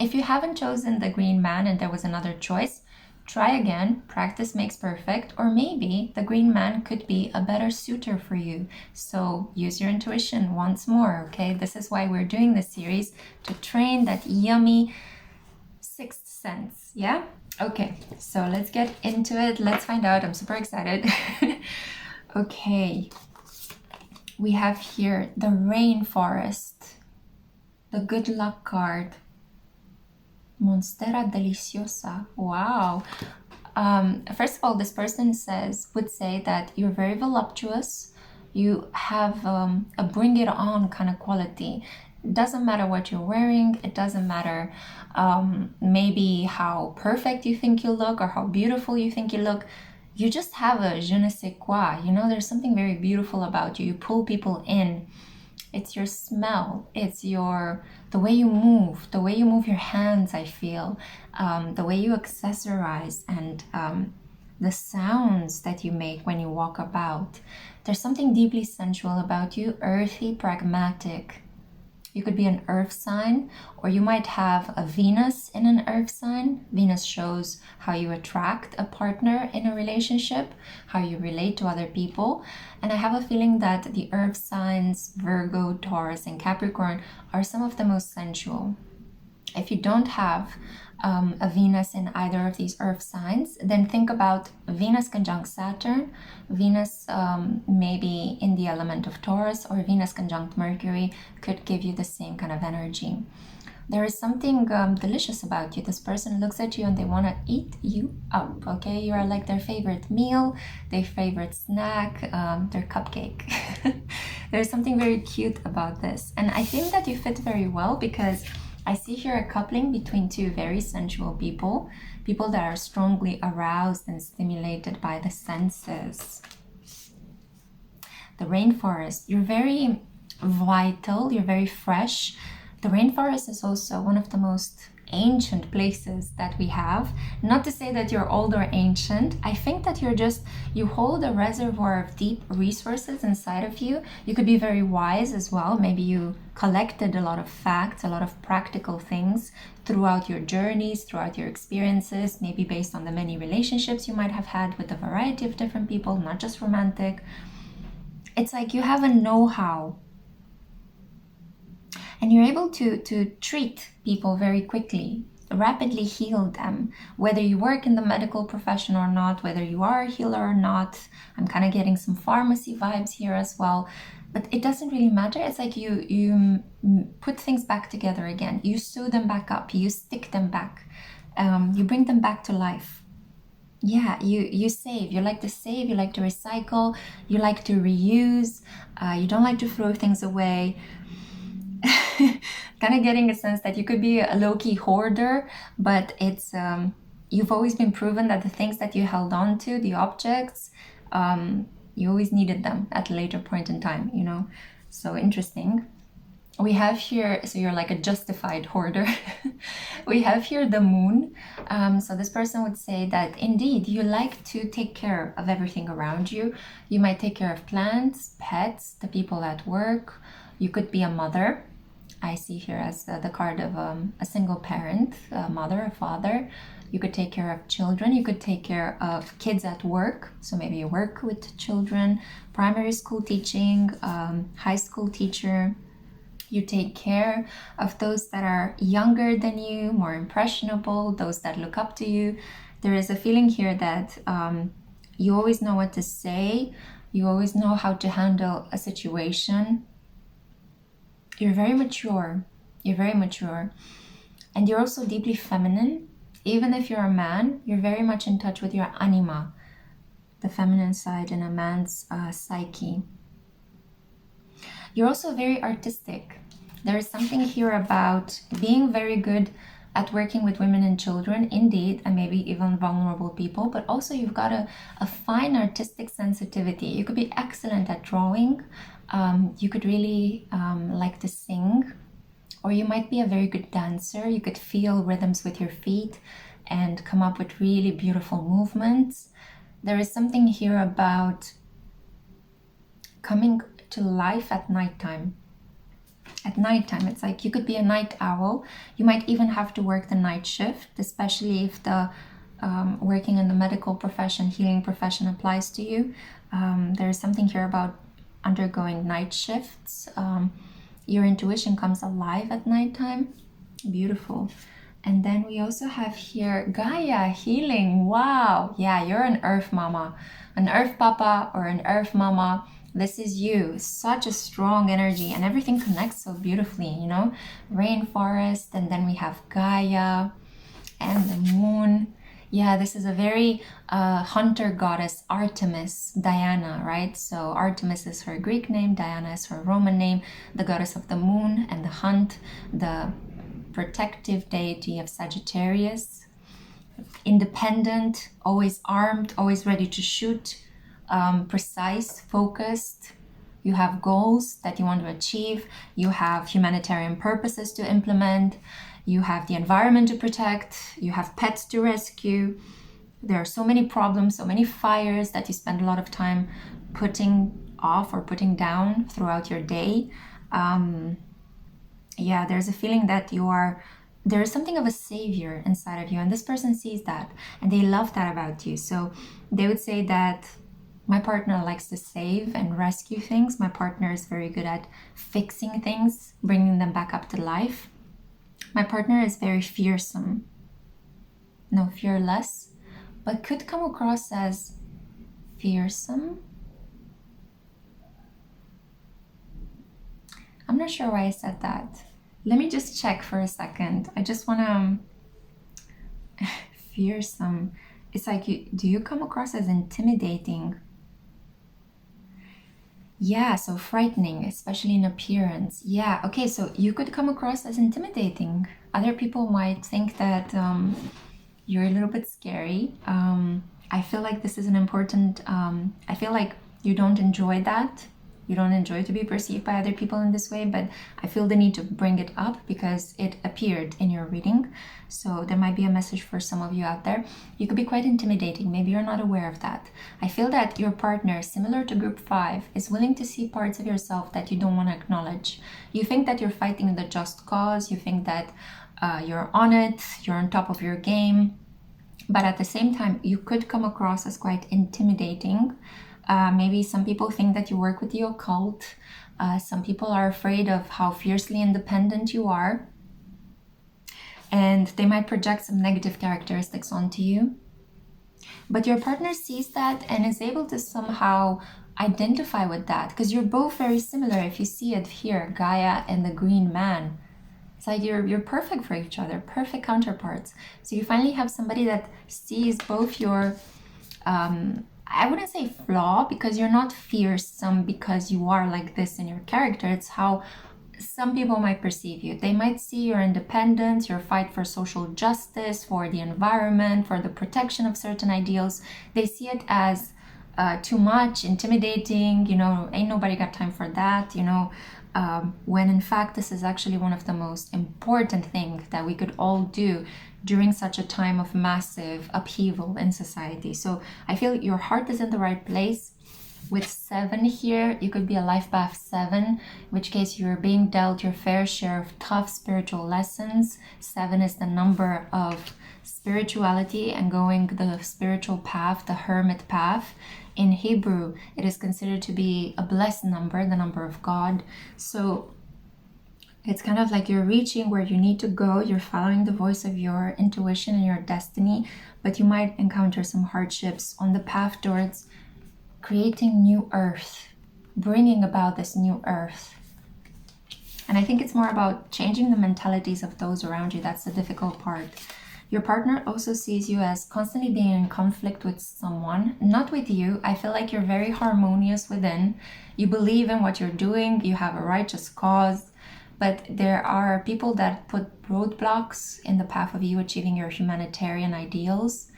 If you haven't chosen the green man and there was another choice, try again. Practice makes perfect. Or maybe the green man could be a better suitor for you. So use your intuition once more, okay? This is why we're doing this series, to train that yummy sixth sense, yeah? Okay, so let's get into it. Let's find out. I'm super excited. Okay, we have here the rainforest, the good luck card, Monstera Deliciosa. Wow. First of all, this person would say that you're very voluptuous. You have a bring it on kind of quality. It doesn't matter what you're wearing. It doesn't matter maybe how perfect you think you look or how beautiful you think you look. You just have a je ne sais quoi. You know, there's something very beautiful about you. You pull people in. It's your smell. It's the way you move your hands, I feel, the way you accessorize, and the sounds that you make when you walk about. There's something deeply sensual about you, earthy, pragmatic. You could be an earth sign, or you might have a Venus in an earth sign. Venus shows how you attract a partner in a relationship, how you relate to other people. And I have a feeling that the earth signs, Virgo, Taurus, and Capricorn, are some of the most sensual. If you don't have a Venus in either of these earth signs, then think about Venus conjunct Saturn, Venus maybe in the element of Taurus, or Venus conjunct Mercury could give you the same kind of energy. There is something delicious about you. This person looks at you and they want to eat you up, okay? You are like their favorite meal, their favorite snack, their cupcake. There's something very cute about this. And I think that you fit very well because I see here a coupling between two very sensual people, people that are strongly aroused and stimulated by the senses. The rainforest, you're very vital, you're very fresh. The rainforest is also one of the most ancient places that we have. Not to say that you're old or ancient. I think that you hold a reservoir of deep resources inside of you. You could be very wise as well. Maybe you collected a lot of facts, a lot of practical things throughout your journeys, throughout your experiences, maybe based on the many relationships you might have had with a variety of different people, not just romantic. It's like you have a know-how and you're able to treat people very quickly, rapidly heal them, whether you work in the medical profession or not, whether you are a healer or not. I'm kind of getting some pharmacy vibes here as well, but it doesn't really matter. It's like you put things back together again, you sew them back up, you stick them back, you bring them back to life. Yeah, you save. You like to save, you like to recycle, you like to reuse, you don't like to throw things away. Kind of getting a sense that you could be a low-key hoarder, but it's you've always been proven that the things that you held on to, the objects, you always needed them at a later point in time, you know. So interesting. We have here, so you're like a justified hoarder. We have here the moon. So this person would say that indeed you like to take care of everything around you. You might take care of plants, pets, the people at work. You could be a mother. I see here as the card of a single parent, a mother, a father. You could take care of children. You could take care of kids at work. So maybe you work with children, primary school teaching, high school teacher. You take care of those that are younger than you, more impressionable, those that look up to you. There is a feeling here that you always know what to say. You always know how to handle a situation. You're very mature. You're very mature. And you're also deeply feminine. Even if you're a man, you're very much in touch with your anima, the feminine side in a man's psyche. You're also very artistic. There is something here about being very good at working with women and children, indeed, and maybe even vulnerable people, but also you've got a fine artistic sensitivity. You could be excellent at drawing. You could really like to sing, or you might be a very good dancer. You could feel rhythms with your feet and come up with really beautiful movements. There is something here about coming to life at nighttime. At nighttime, it's like you could be a night owl. You might even have to work the night shift, especially if the working in the medical profession, healing profession applies to you. There's something here about undergoing night shifts. Your intuition comes alive at nighttime. Beautiful. And then we also have here Gaia healing. Wow. Yeah, you're an earth mama, an earth papa or an earth mama. This is you. Such a strong energy and everything connects so beautifully, you know. Rainforest, and then we have Gaia and the moon. Yeah, this is a very hunter goddess, Artemis, Diana, right? So Artemis is her Greek name, Diana is her Roman name, the goddess of the moon and the hunt, the protective deity of Sagittarius. Independent, always armed, always ready to shoot, precise, focused. You have goals that you want to achieve. You have humanitarian purposes to implement. You have the environment to protect. You have pets to rescue. There are so many problems, so many fires that you spend a lot of time putting off or putting down throughout your day. Yeah, there's a feeling that there is something of a savior inside of you, and this person sees that and they love that about you. So they would say that my partner likes to save and rescue things. My partner is very good at fixing things, bringing them back up to life. My partner is very fearsome. No, fearless, but could come across as fearsome. I'm not sure why I said that. Let me just check for a second. I just want to... fearsome. It's like, do you come across as intimidating? Yeah, so frightening, especially in appearance. Yeah, okay, so you could come across as intimidating. Other people might think that you're a little bit scary. I feel like this is an important, I feel like you don't enjoy that. You don't enjoy to be perceived by other people in this way, but I feel the need to bring it up because it appeared in your reading. So there might be a message for some of you out there. You could be quite intimidating. Maybe you're not aware of that. I feel that your partner, similar to group 5, is willing to see parts of yourself that you don't want to acknowledge. You think that you're fighting the just cause. You think that you're on it. You're on top of your game. But at the same time, you could come across as quite intimidating. Maybe some people think that you work with the occult. Some people are afraid of how fiercely independent you are. And they might project some negative characteristics onto you. But your partner sees that and is able to somehow identify with that, because you're both very similar. If you see it here, Gaia and the Green Man, it's like you're perfect for each other, perfect counterparts. So you finally have somebody that sees both your, I wouldn't say flaw, because you're not fearsome because you are like this in your character. It's how some people might perceive you. They might see your independence, your fight for social justice, for the environment, for the protection of certain ideals. They see it as too much, intimidating, ain't nobody got time for that, when in fact this is actually one of the most important things that we could all do during such a time of massive upheaval in society. So I feel your heart is in the right place. With 7 here, you could be a life path 7, in which case you're being dealt your fair share of tough spiritual lessons. 7 is the number of spirituality and going the spiritual path, the hermit path. In Hebrew, it is considered to be a blessed number, the number of God. So it's kind of like you're reaching where you need to go. You're following the voice of your intuition and your destiny, but you might encounter some hardships on the path towards creating new earth, bringing about this new earth. And I think it's more about changing the mentalities of those around you. That's the difficult part. Your partner also sees you as constantly being in conflict with someone, not with you. I feel like you're very harmonious within. You believe in what you're doing. You have a righteous cause. But there are people that put roadblocks in the path of you achieving your humanitarian ideals.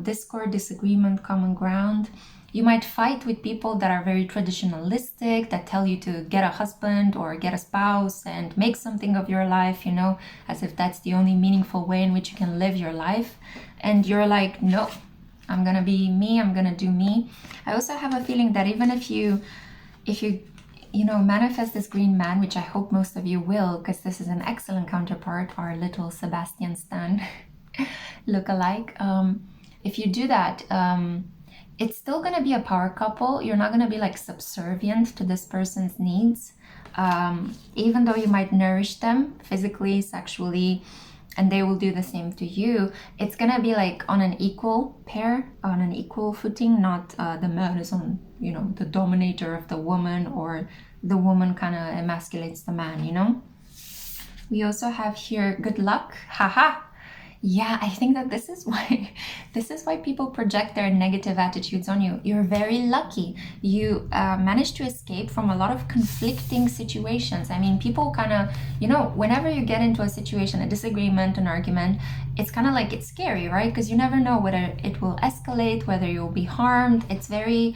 Discord, disagreement, common ground. You might fight with people that are very traditionalistic, that tell you to get a husband or get a spouse and make something of your life, as if that's the only meaningful way in which you can live your life. And you're like, no, I'm gonna be me, I'm gonna do me. I also have a feeling that even if you manifest this Green Man, which I hope most of you will, because this is an excellent counterpart, our little Sebastian Stan look-alike. If you do that, it's still going to be a power couple. You're not going to be like subservient to this person's needs. Even though you might nourish them physically, sexually, and they will do the same to you, it's going to be like on an equal pair, on an equal footing, not the man is on, the dominator of the woman, or the woman kind of emasculates the man, We also have here good luck. Haha. Yeah, I think that this is why people project their negative attitudes on you. You're very lucky. You managed to escape from a lot of conflicting situations. I mean, people kind of, whenever you get into a situation, a disagreement, an argument, it's kind of like it's scary, right? Because you never know whether it will escalate, whether you'll be harmed. It's very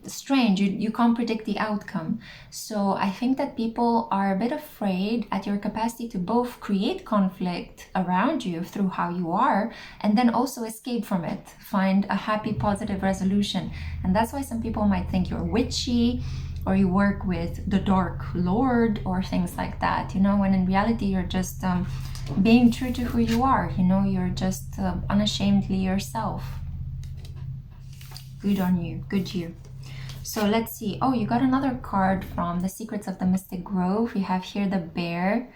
strange. You can't predict the outcome. So I think that people are a bit afraid at your capacity to both create conflict around you through how you are, and then also escape from it, find a happy, positive resolution. And that's why some people might think you're witchy, or you work with the Dark Lord, or things like that, when in reality you're just being true to who you are. You're just unashamedly yourself. Good on you. Good you. So let's see. Oh, you got another card from the Secrets of the Mystic Grove. We have here the bear.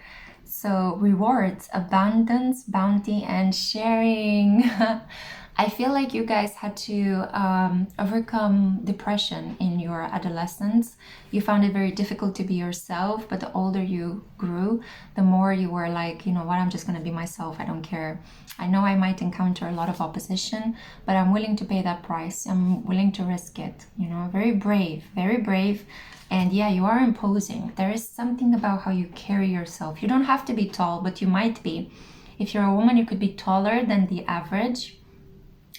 So rewards, abundance, bounty, and sharing. I feel like you guys had to overcome depression in your adolescence. You found it very difficult to be yourself, but the older you grew, the more you were like, you know what, I'm just going to be myself. I don't care. I know I might encounter a lot of opposition, but I'm willing to pay that price. I'm willing to risk it. You know, very brave, very brave. And yeah, you are imposing. There is something about how you carry yourself. You don't have to be tall, but you might be. If you're a woman, you could be taller than the average.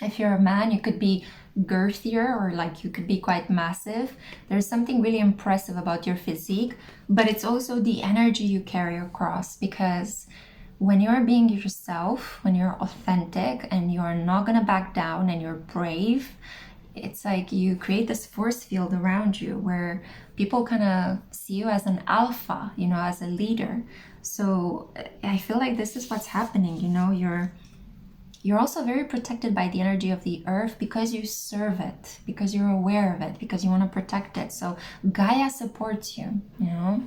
If you're a man, you could be girthier, or like you could be quite massive. There's something really impressive about your physique, but it's also the energy you carry across, because when you're being yourself, when you're authentic and you're not gonna back down and you're brave, it's like you create this force field around you where people kind of see you as an alpha, you know, as a leader. So I feel like this is what's happening, you know, you're also very protected by the energy of the earth because you serve it, because you're aware of it, because you want to protect it. So Gaia supports you, you know.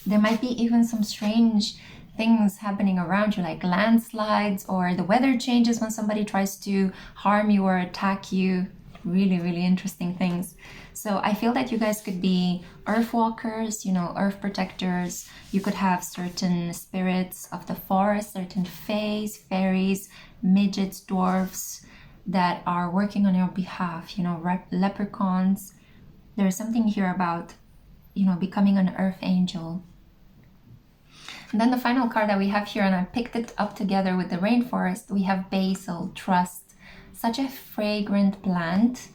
There might be even some strange things happening around you, like landslides, or the weather changes when somebody tries to harm you or attack you. Really, really interesting things. So I feel that you guys could be earth walkers, you know, earth protectors. You could have certain spirits of the forest, certain fays, fairies, midgets, dwarfs that are working on your behalf, you know, leprechauns. There's something here about, you know, becoming an earth angel. And then the final card that we have here, and I picked it up together with the rainforest, we have basil, trust. Such a fragrant plant.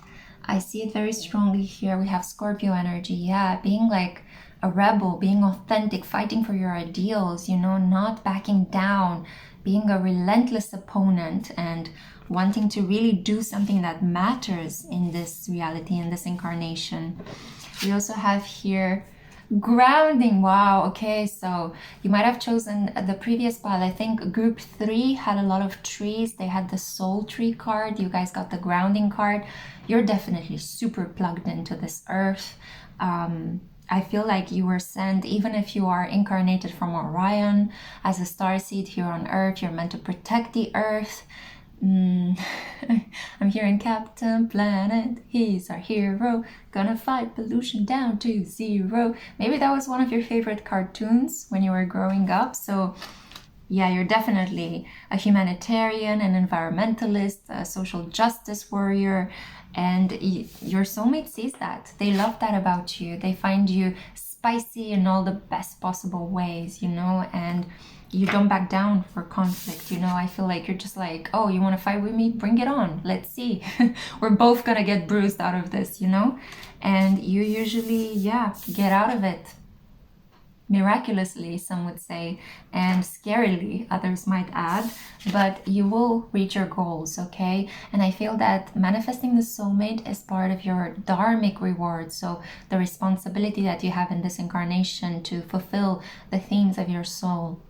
I see it very strongly here. We have Scorpio energy. Yeah, being like a rebel, being authentic, fighting for your ideals, you know, not backing down, being a relentless opponent, and wanting to really do something that matters in this reality, in this incarnation. We also have here grounding. Wow. Okay, so you might have chosen the previous pile. I think group 3 had a lot of trees. They had the soul tree card. You guys got the grounding card. You're definitely super plugged into this earth. I feel like you were sent, even if you are incarnated from Orion as a starseed here on earth, you're meant to protect the earth. I'm hearing Captain Planet, he's our hero, gonna fight pollution down to zero. Maybe that was one of your favorite cartoons when you were growing up. So yeah, you're definitely a humanitarian, an environmentalist, a social justice warrior, and your soulmate sees that. They love that about you. They find you spicy in all the best possible ways, you know, and you don't back down for conflict, you know. I feel like you're just like, oh, you want to fight with me? Bring it on. Let's see. We're both gonna get bruised out of this, you know? And you usually, yeah, get out of it. Miraculously, some would say, and scarily, others might add, but you will reach your goals, okay? And I feel that manifesting the soulmate is part of your dharmic reward, so the responsibility that you have in this incarnation to fulfill the themes of your soul.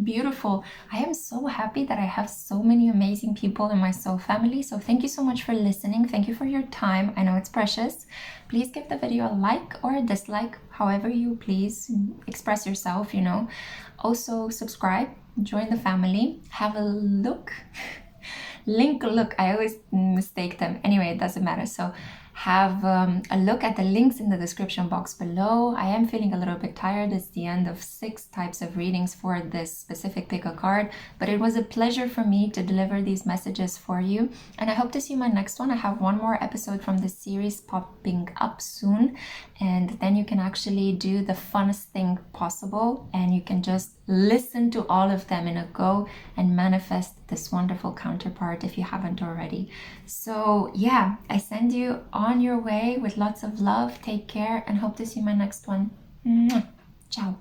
Beautiful. I am so happy that I have so many amazing people in my soul family. So thank you so much for listening. Thank you for your time. I know it's precious. Please give the video a like or a dislike, however you please. Express yourself, you know. Also subscribe, join the family, have a look. Look, I always mistake them. Anyway, it doesn't matter. So have a look at the links in the description box below. I am feeling a little bit tired. It's the end of 6 types of readings for this specific PickACard, but it was a pleasure for me to deliver these messages for you, and I hope to see you in my next one. I have one more episode from this series popping up soon, and then you can actually do the funnest thing possible, and you can just listen to all of them in a go and manifest this wonderful counterpart if you haven't already. So yeah, I send you on your way with lots of love. Take care and hope to see you in my next one. Ciao.